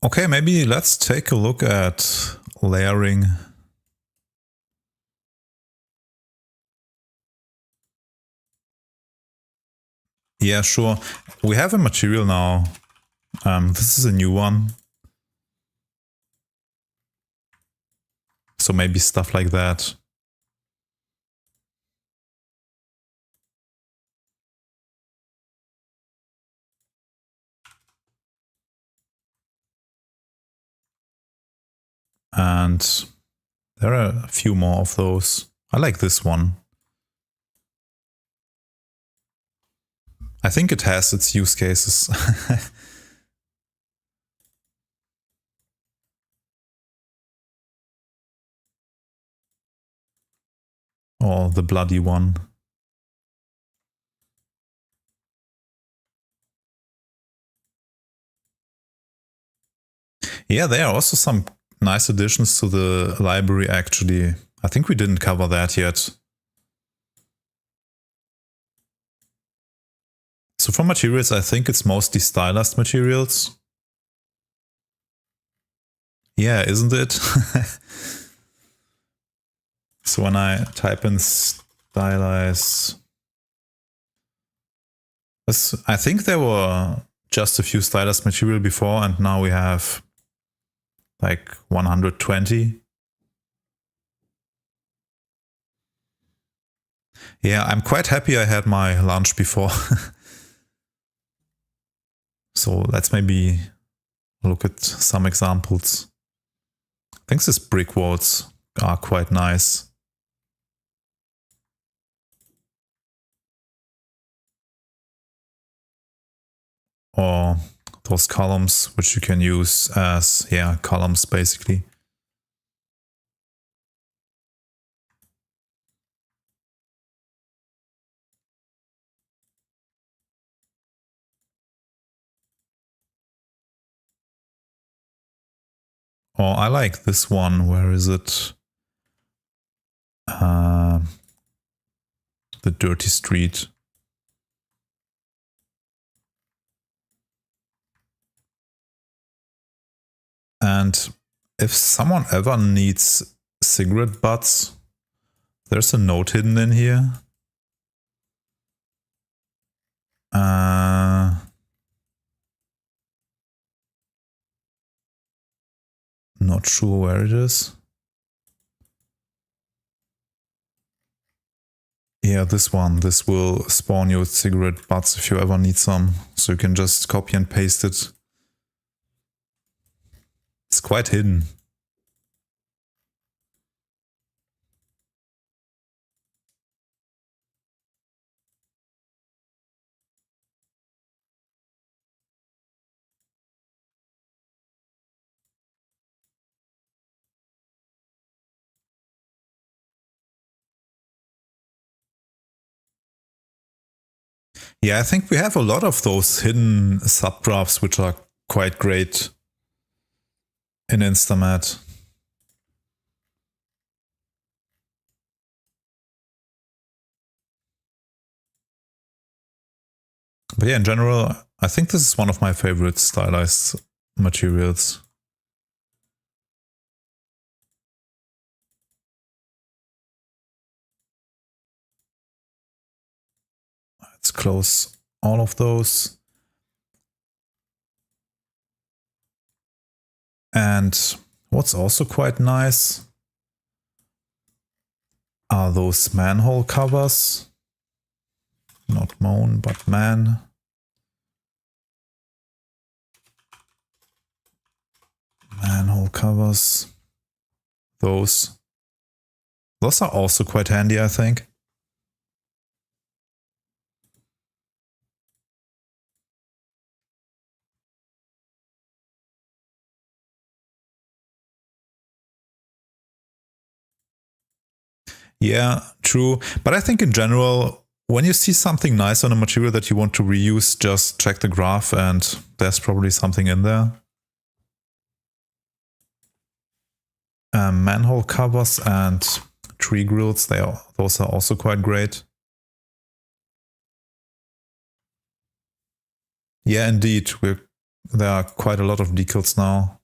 Okay, maybe let's take a look at layering. Yeah, sure. We have a material now. This is a new one. So maybe stuff like that. And there are a few more of those. I like this one. I think it has its use cases. Or the bloody one. Yeah, there are also some nice additions to the library actually. I think we didn't cover that yet. So for materials, I think it's mostly stylized materials. Yeah, isn't it? So when I type in stylize, I think there were just a few stylized material before, and now we have like 120. Yeah, I'm quite happy I had my lunch before. So let's maybe look at some examples. I think these brick walls are quite nice. Or those columns, which you can use as, yeah, columns basically. Or I like this one. Where is it? The dirty street. And if someone ever needs cigarette butts, there's a note hidden in here. Not sure where it is. Yeah, this one. This will spawn you cigarette butts if you ever need some. So you can just copy and paste it. It's quite hidden. Yeah, I think we have a lot of those hidden subgraphs which are quite great in InstaMAT. But yeah, in general, I think this is one of my favorite stylized materials. Let's close all of those. And what's also quite nice are those manhole covers. Not moan, but man. Manhole covers. Those are also quite handy, I think. Yeah, true. But I think in general, when you see something nice on a material that you want to reuse, just check the graph and there's probably something in there. Manhole covers and tree grills, those are also quite great. Yeah, indeed. There are quite a lot of decals now.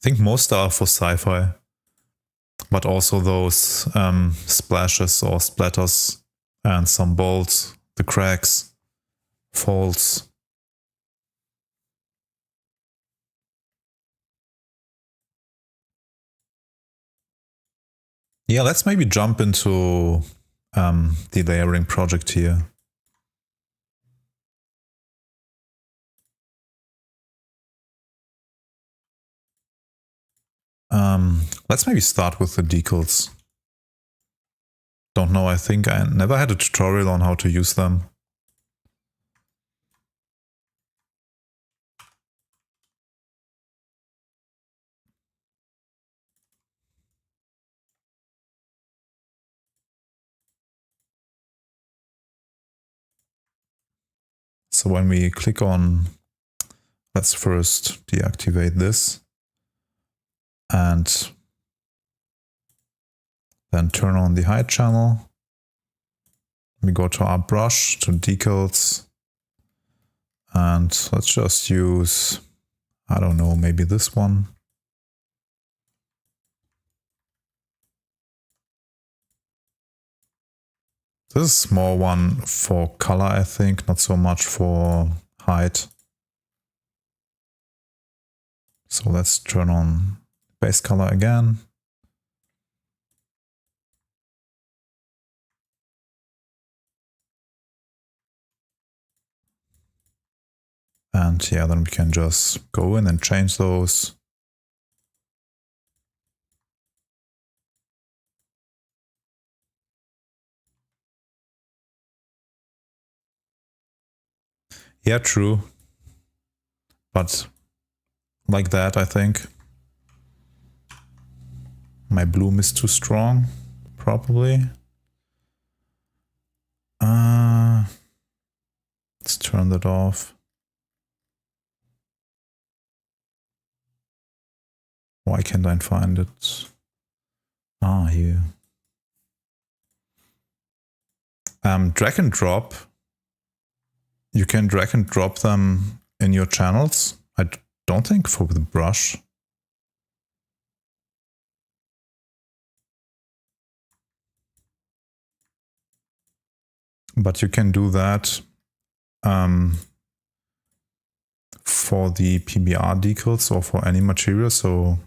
I think most are for sci-fi, but also those splashes or splatters and some bolts, the cracks, folds. Yeah, let's maybe jump into the layering project here. Let's maybe start with the decals. Don't know, I think I never had a tutorial on how to use them. So when we click on, let's first deactivate this and then turn on the hide channel. We go to our brush, to decals, and let's just use, I don't know, maybe this one. This is a small one for color, I think, not so much for height. So let's turn on base color again. And yeah, then we can just go in and change those. Yeah, true. But like that, I think. My bloom is too strong, probably. Let's turn that off. Why can't I find it? Ah, here. Drag and drop. You can drag and drop them in your channels. I don't think for the brush. But you can do that for the PBR decals or for any material. So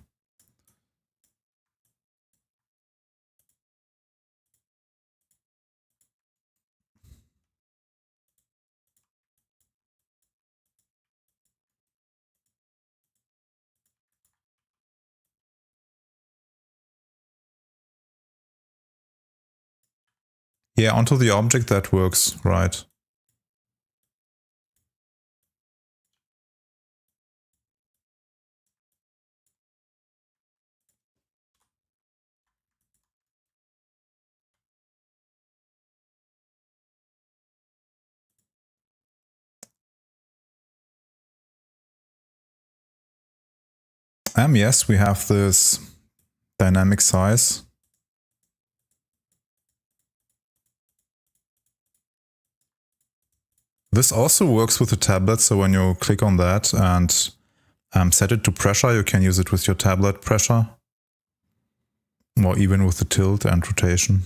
yeah, onto the object, that works, right? Yes, we have this dynamic size. This also works with the tablet, so when you click on that and set it to pressure, you can use it with your tablet pressure, or even with the tilt and rotation.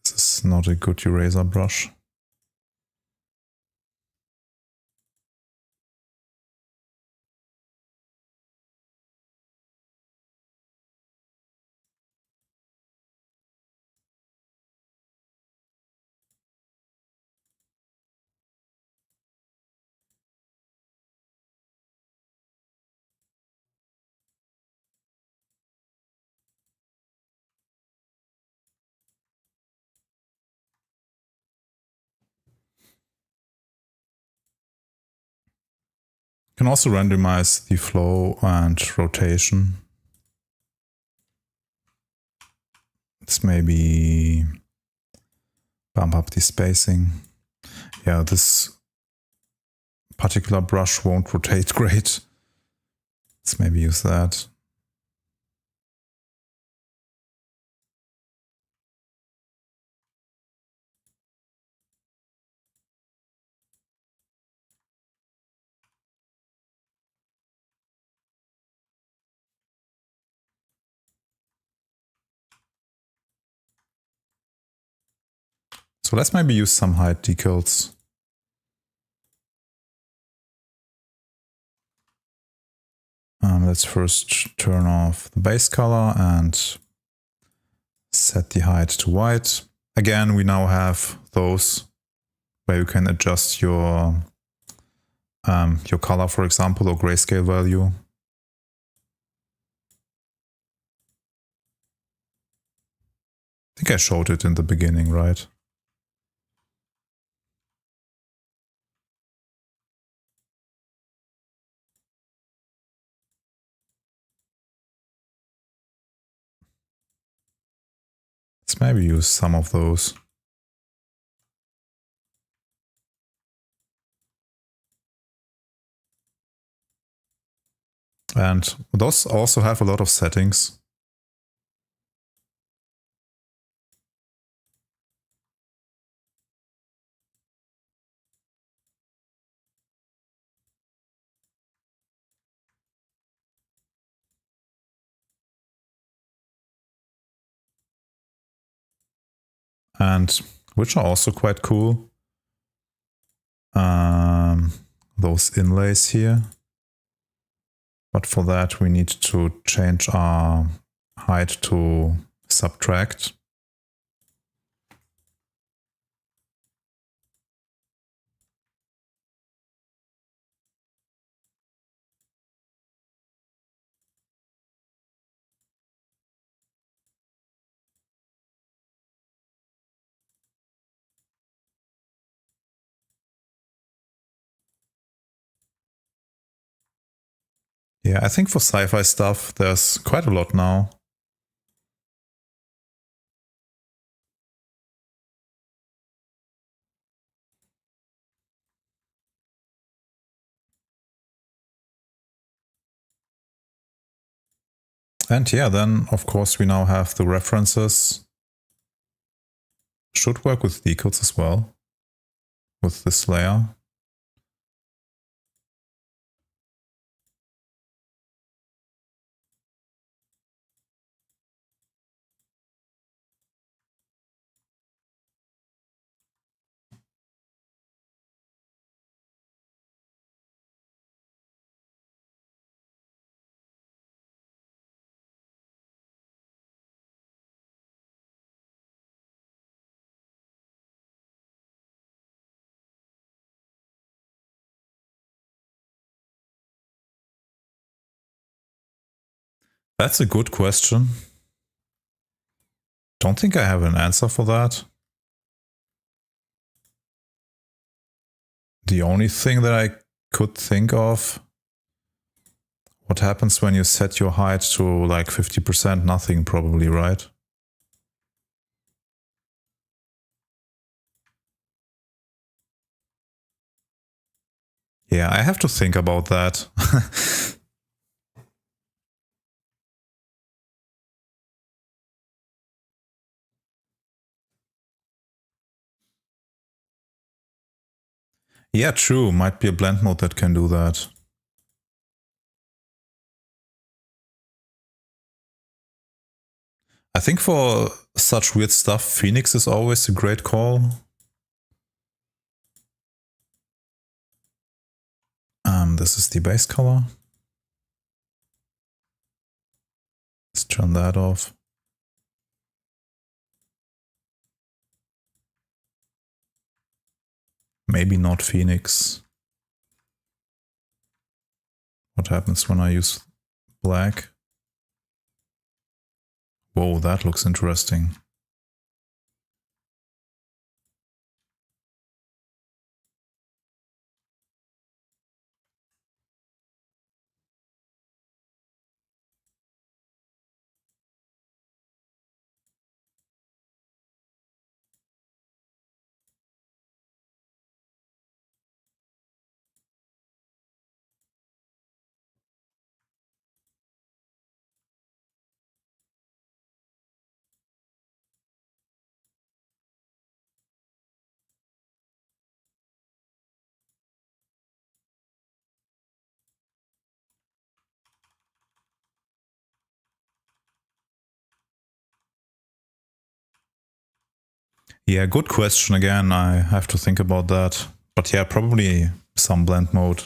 This is not a good eraser brush. You can also randomize the flow and rotation. Let's maybe bump up the spacing. Yeah, this particular brush won't rotate great. Let's maybe use that. So let's maybe use some height decals. Let's first turn off the base color and set the height to white. Again, we now have those where you can adjust your color, for example, or grayscale value. I think I showed it in the beginning, right? Let's maybe use some of those. And those also have a lot of settings. And which are also quite cool. Those inlays here. But for that we need to change our height to subtract. Yeah, I think for sci-fi stuff there's quite a lot now. And yeah, then of course we now have the references. Should work with decals as well, with this layer. That's a good question. Don't think I have an answer for that. The only thing that I could think of, what happens when you set your height to like 50%? Nothing probably, right? Yeah, I have to think about that. Yeah, true. Might be a blend mode that can do that. I think for such weird stuff, Phoenix is always a great call. This is the base color. Let's turn that off. Maybe not Phoenix. What happens when I use black? Whoa, that looks interesting. Yeah, good question again. I have to think about that. But yeah, probably some blend mode.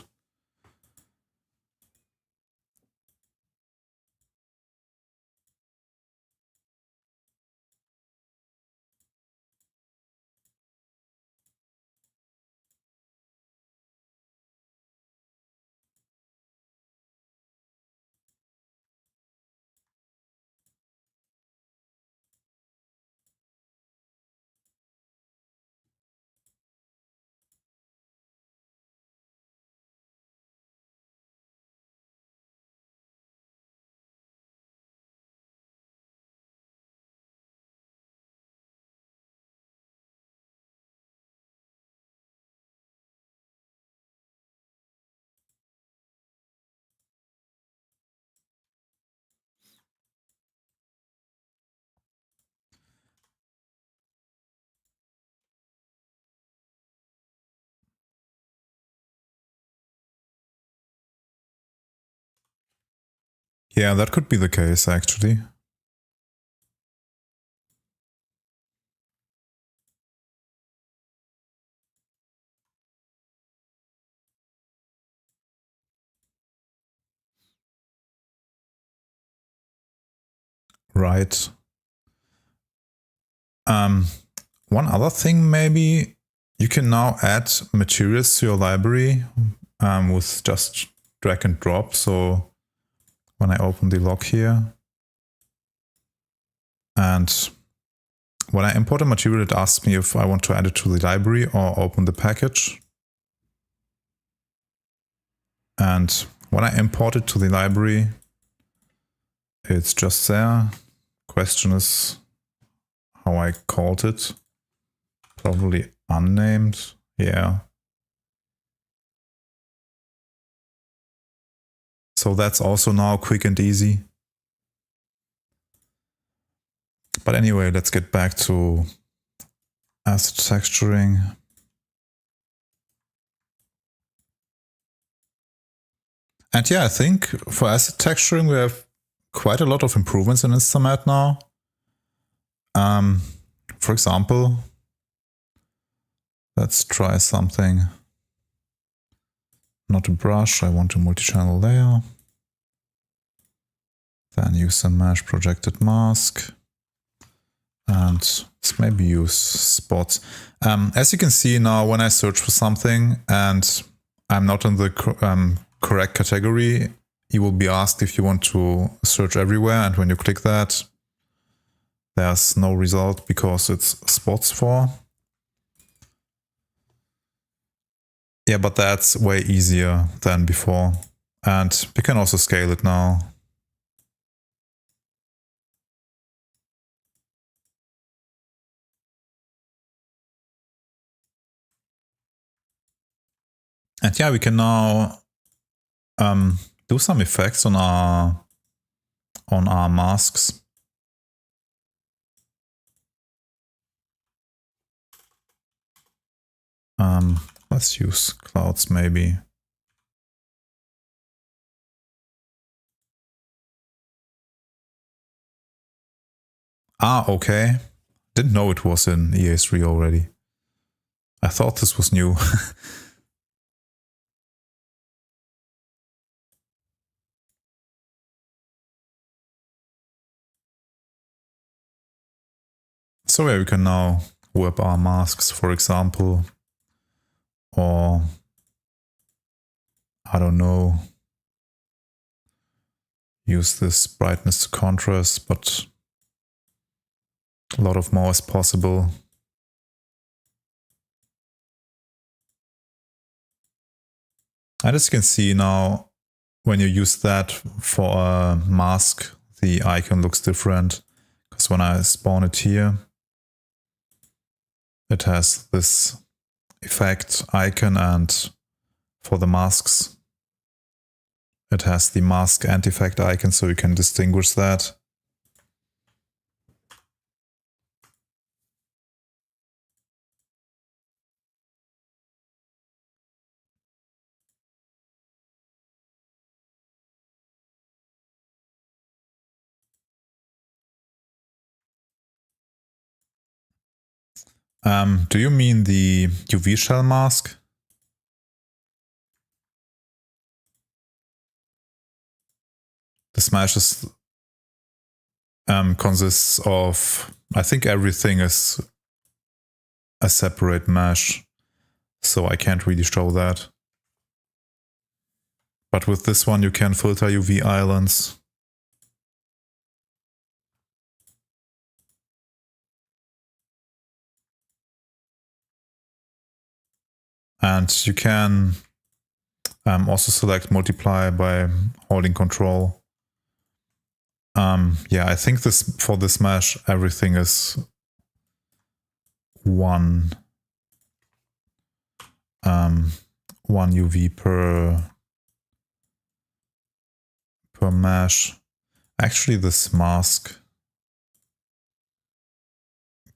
Yeah, that could be the case actually. Right. One other thing, maybe you can now add materials to your library with just drag and drop. So when I open the log here, and when I import a material, it asks me if I want to add it to the library or open the package. And when I import it to the library, it's just there. Question is how I called it. Probably unnamed. Yeah. So that's also now quick and easy. But anyway, let's get back to asset texturing. And yeah, I think for asset texturing, we have quite a lot of improvements in InstaMAT now. For example, let's try something. Not a brush, I want a multi-channel layer. Then use a mesh projected mask. And let's maybe use spots. As you can see now, when I search for something and I'm not in the correct category, you will be asked if you want to search everywhere. And when you click that, there's no result because it's spots for. Yeah, but that's way easier than before. And we can also scale it now. And yeah, we can now do some effects on our masks. Let's use clouds maybe. Ah, okay. Didn't know it was in EA3 already. I thought this was new. So yeah, we can now whip our masks, for example, or I don't know, use this brightness to contrast, but a lot of more is possible. And as you can see now, when you use that for a mask, the icon looks different. Because when I spawn it here, it has this effect icon, and for the masks, it has the mask and effect icon, so you can distinguish that. Do you mean the UV shell mask? This mesh is, consists of, I think everything is a separate mesh, so I can't really show that. But with this one you can filter UV islands. And you can also select multiply by holding control. Yeah, I think for this mesh, everything is one UV per mesh. Actually, this mask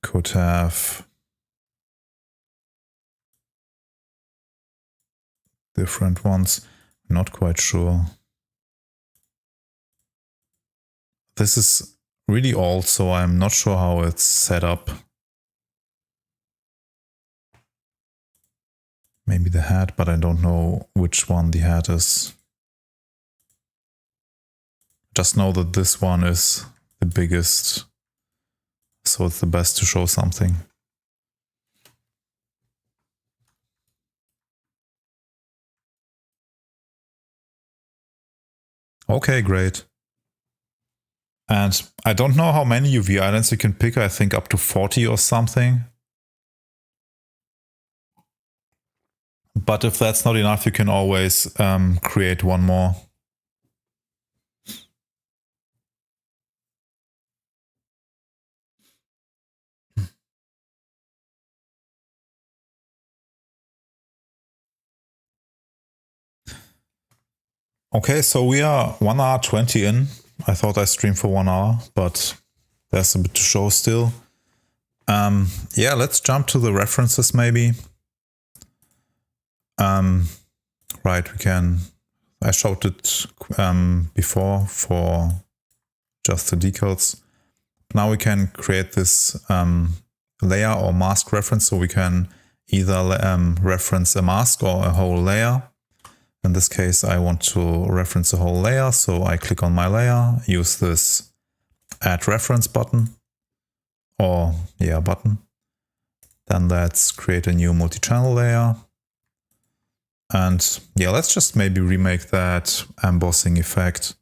could have different ones. Not quite sure. this is really old, so I'm not sure how it's set up. Maybe the head, but I don't know which one the head is. Just know that this one is the biggest, so it's the best to show something. Okay, great. And I don't know how many UV islands you can pick. I think up to 40 or something. But if that's not enough, you can always create one more. Okay, so we are 1 hour 20 in. I thought I streamed for 1 hour, but there's a bit to show still. Yeah, let's jump to the references maybe. Right, we can. I showed it before for just the decals. Now we can create this layer or mask reference, so we can either reference a mask or a whole layer. In this case, I want to reference a whole layer, so I click on my layer, use this add reference button, or yeah, button. Then let's create a new multi-channel layer. And yeah, let's just maybe remake that embossing effect.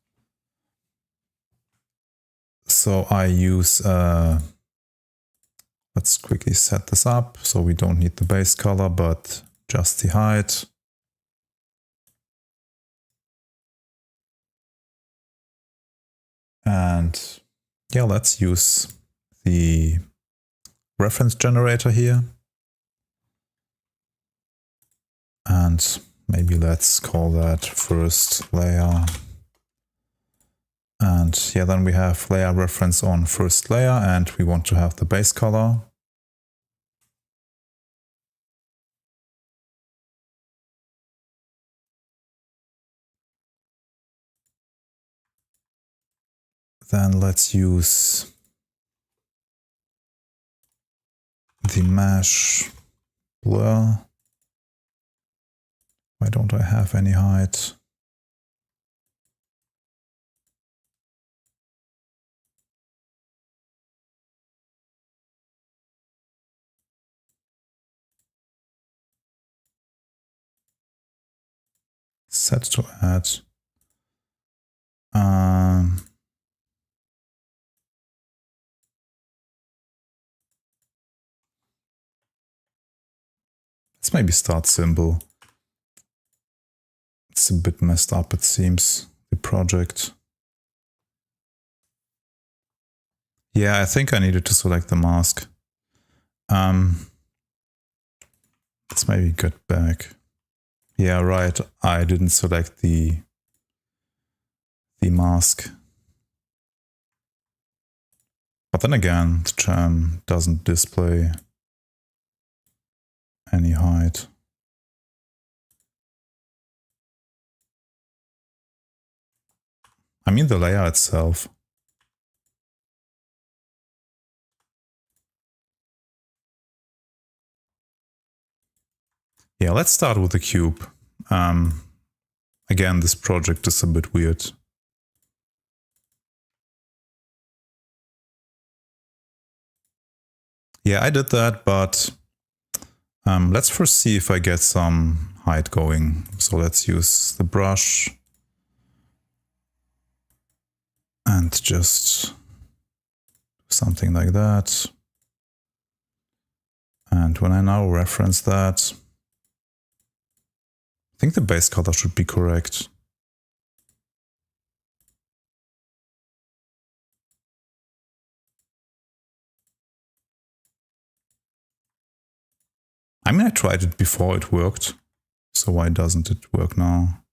So I use, let's quickly set this up. So we don't need the base color, but just the height. And yeah, let's use the reference generator here. And maybe let's call that first layer. And yeah, then we have layer reference on first layer, and we want to have the base color. Then let's use the mesh blur. Why don't I have any height? Set to add. Let's maybe start symbol. It's a bit messed up, it seems, the project. Yeah, I think I needed to select the mask. Let's maybe get back. Yeah, right. I didn't select the mask. But then again, the gem doesn't display any height. I mean the layer itself. Yeah, let's start with the cube. Again, this project is a bit weird. Yeah, I did that, but let's first see if I get some height going. So let's use the brush and just something like that. And when I now reference that, I think the base color should be correct. I mean, I tried it before it worked, so why doesn't it work now?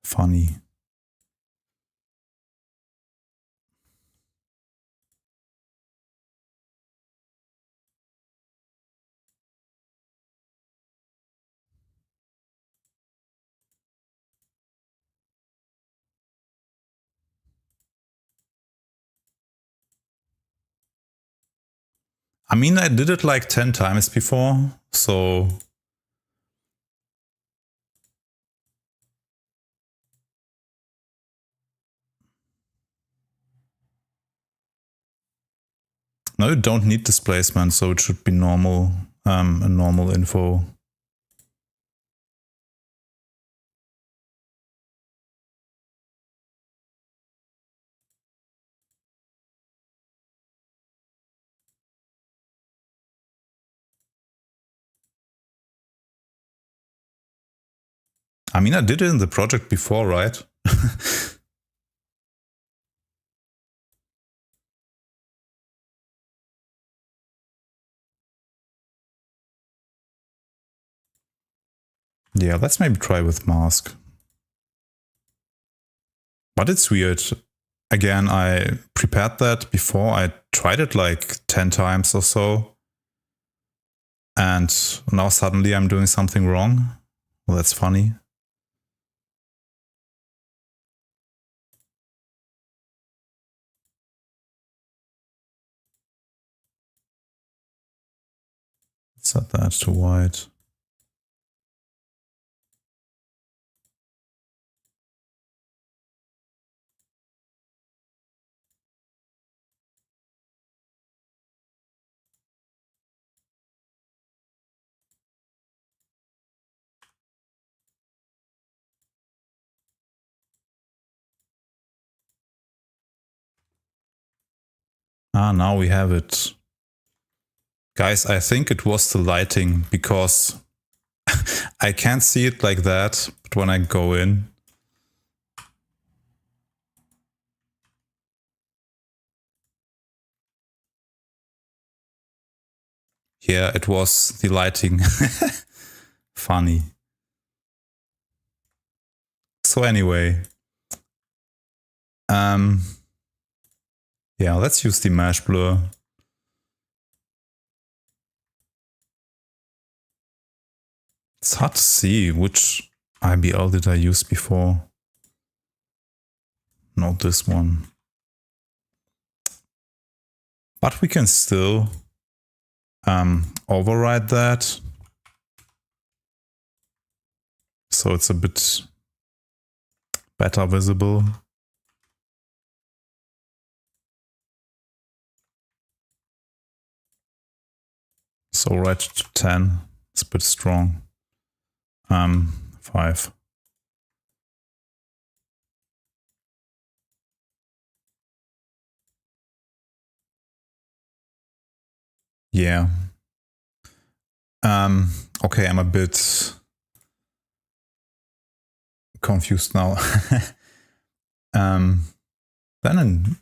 Funny. I mean, I did it like 10 times before, so... No, you don't need displacement, so it should be normal, a normal info. I mean, I did it in the project before, right? Yeah, let's maybe try with mask. But it's weird. Again, I prepared that before. I tried it like 10 times or so. And now suddenly I'm doing something wrong. Well, that's funny. Set that to white. Ah, now we have it. Guys, I think it was the lighting because I can't see it like that, but when I go in, yeah, it was the lighting. Funny. So anyway, yeah, let's use the mesh blur. It's hard to see which IBL did I use before. Not this one. But we can still override that. So it's a bit better visible. So right to 10, it's a bit strong. 5. Yeah. Okay, I'm a bit confused now. Then an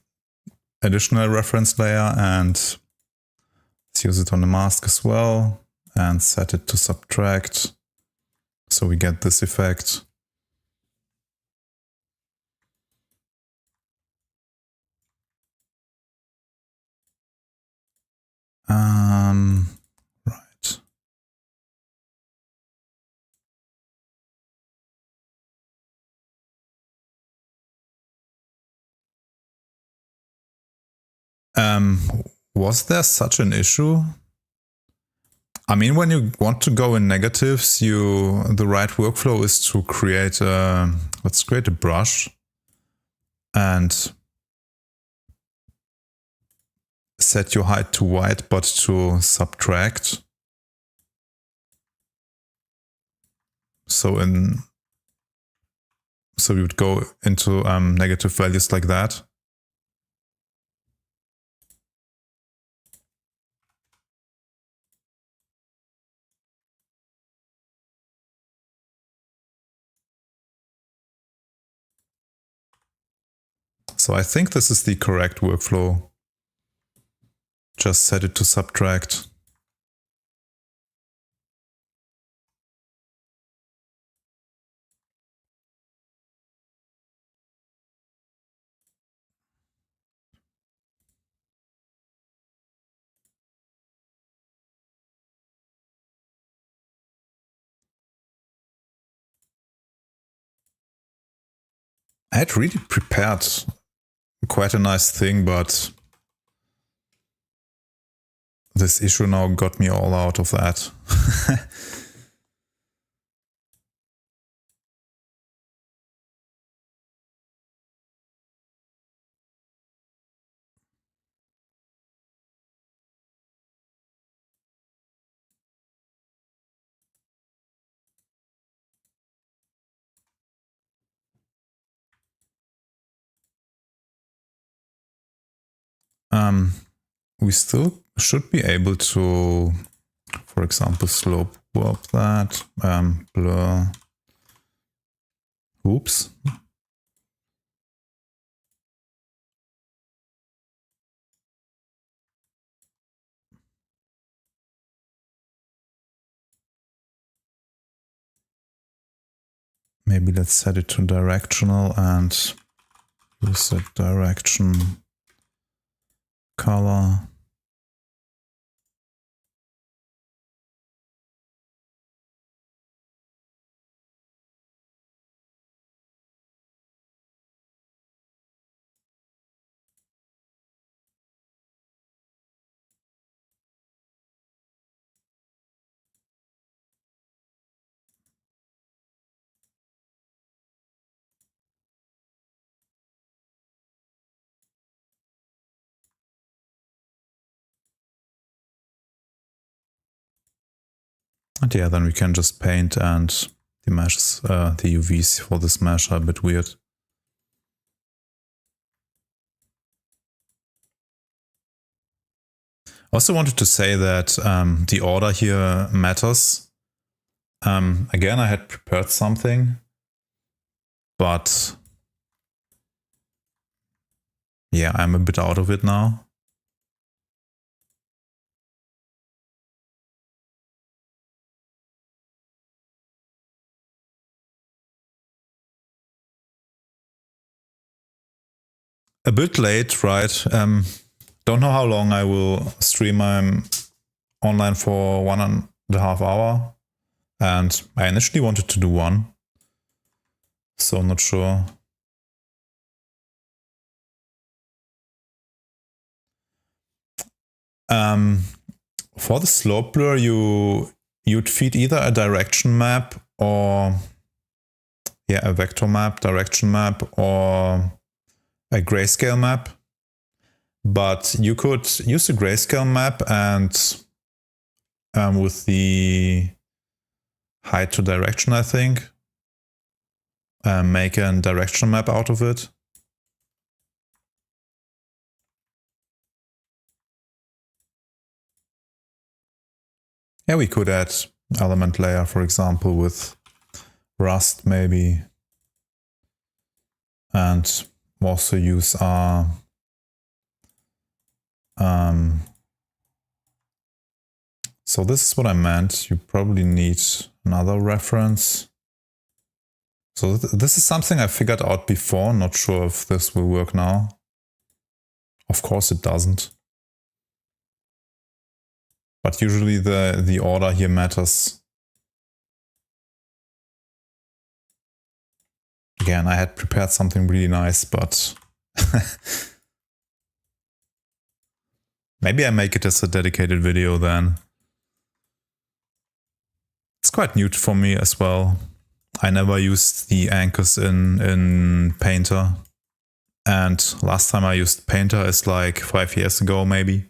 additional reference layer, and let's use it on the mask as well and set it to subtract. So we get this effect. Right. Was there such an issue? I mean, when you want to go in negatives, the right workflow is to create let's create a brush and set your height to white, but to subtract. So we would go into negative values like that. So I think this is the correct workflow. Just set it to subtract. I had really prepared quite a nice thing, but this issue now got me all out of that. We still should be able to, for example, slope warp that, blur. Oops. Maybe let's set it to directional and use the direction color. And yeah, then we can just paint, and the meshes, the UVs for this mesh are a bit weird. Also wanted to say that the order here matters. Again, I had prepared something, but yeah, I'm a bit out of it now. A bit late, right? Don't know how long I will stream. I'm online for 1.5 hours, and I initially wanted to do one, so I'm not sure. For the slope blur, you'd feed either a direction map or a vector map, direction map, or a grayscale map. But you could use a grayscale map and with the height to direction, I think, make a direction map out of it. Yeah, we could add element layer, for example, with Rust maybe, and also use our so this is what I meant. You probably need another reference. So this is something I figured out before. Not sure if this will work now. Of course it doesn't. But usually the order here matters. Again, I had prepared something really nice, but maybe I make it as a dedicated video then. It's quite new for me as well. I never used the anchors in Painter. And last time I used Painter is like 5 years ago, maybe.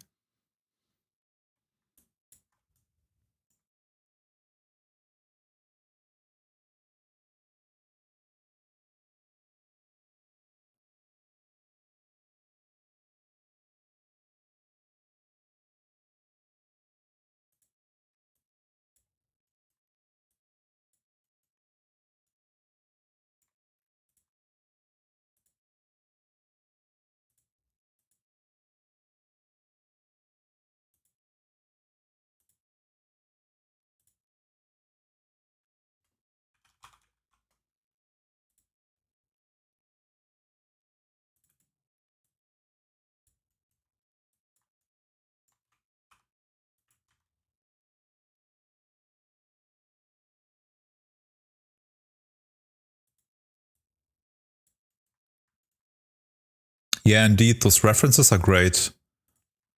Yeah, indeed, those references are great.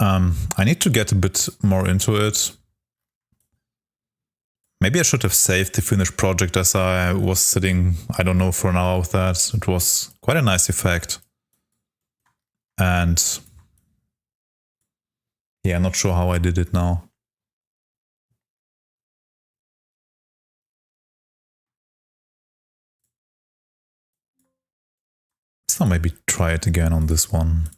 I need to get a bit more into it. Maybe I should have saved the finished project as I was sitting, I don't know, for an hour with that. It was quite a nice effect. And yeah, I'm not sure how I did it now. So maybe try it again on this one.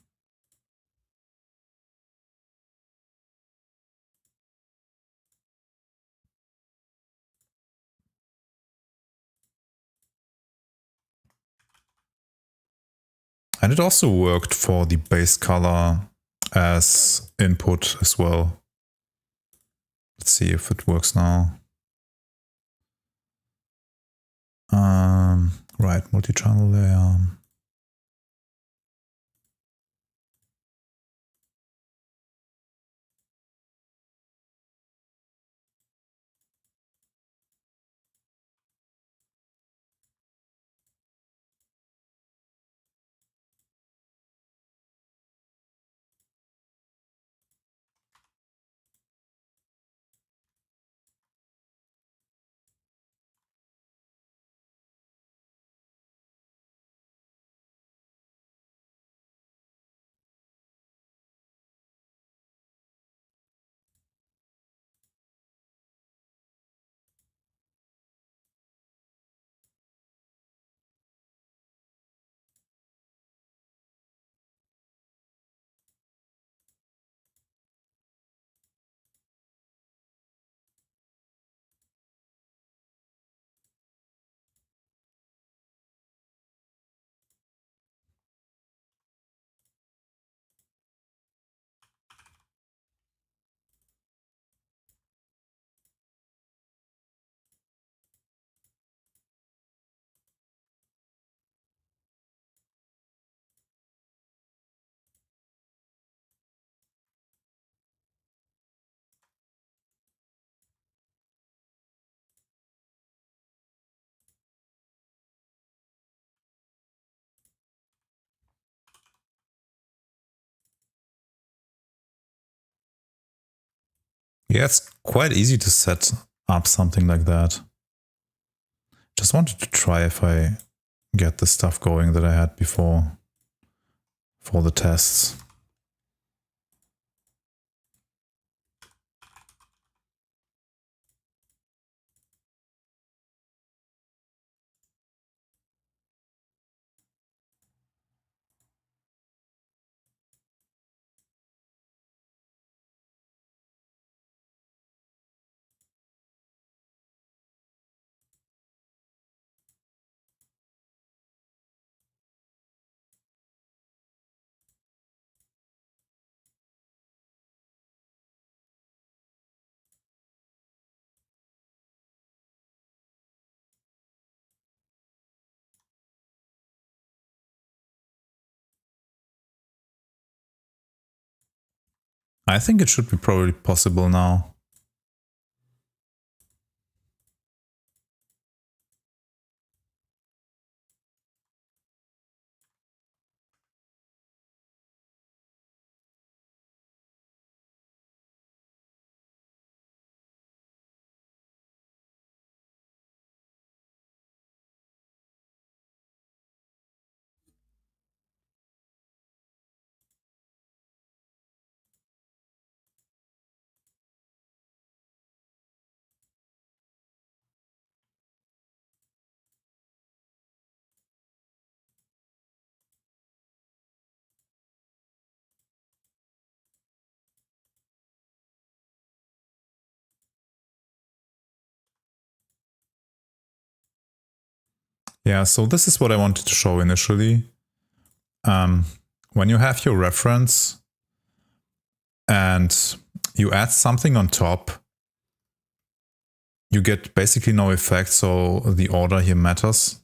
And it also worked for the base color as input as well. Let's see if it works now. Right, multi-channel layer. Yeah, it's quite easy to set up something like that. Just wanted to try if I get the stuff going that I had before for the tests. I think it should be probably possible now. Yeah, so this is what I wanted to show initially. When you have your reference and you add something on top, you get basically no effect, so the order here matters.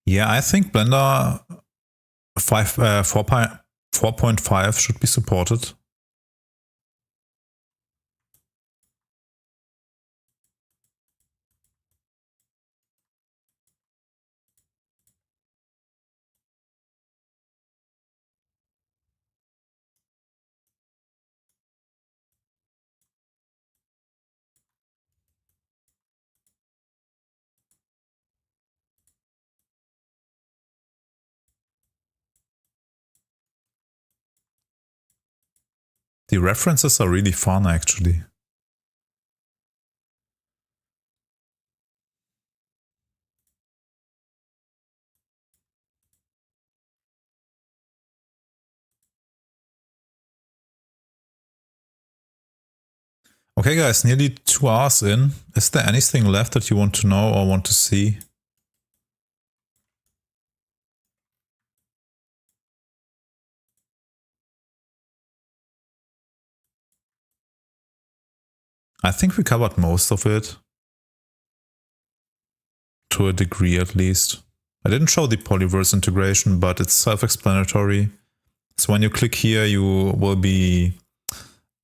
Yeah, I think Blender 4.5 should be supported. The references are really fun, actually. Okay guys, nearly 2 hours in. Is there anything left that you want to know or want to see? I think we covered most of it. To a degree at least. I didn't show the polyverse integration, but it's self-explanatory. So when you click here, you will be,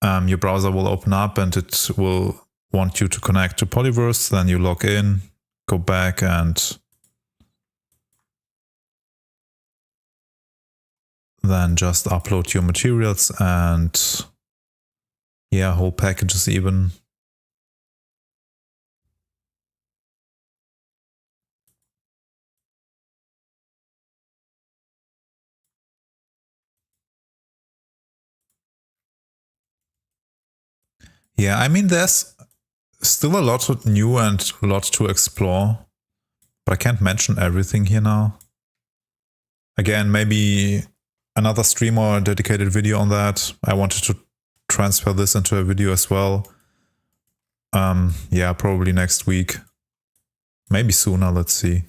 your browser will open up and it will want you to connect to Polyverse. Then you log in, go back and then just upload your materials and yeah, whole packages even. Yeah, I mean, there's still a lot new and a lot to explore, but I can't mention everything here now. Again, maybe another stream or a dedicated video on that. I wanted to transfer this into a video as well. Yeah, probably next week. Maybe sooner, let's see.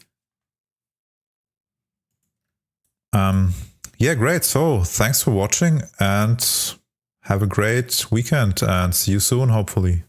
Yeah, great. So thanks for watching and have a great weekend and see you soon, hopefully.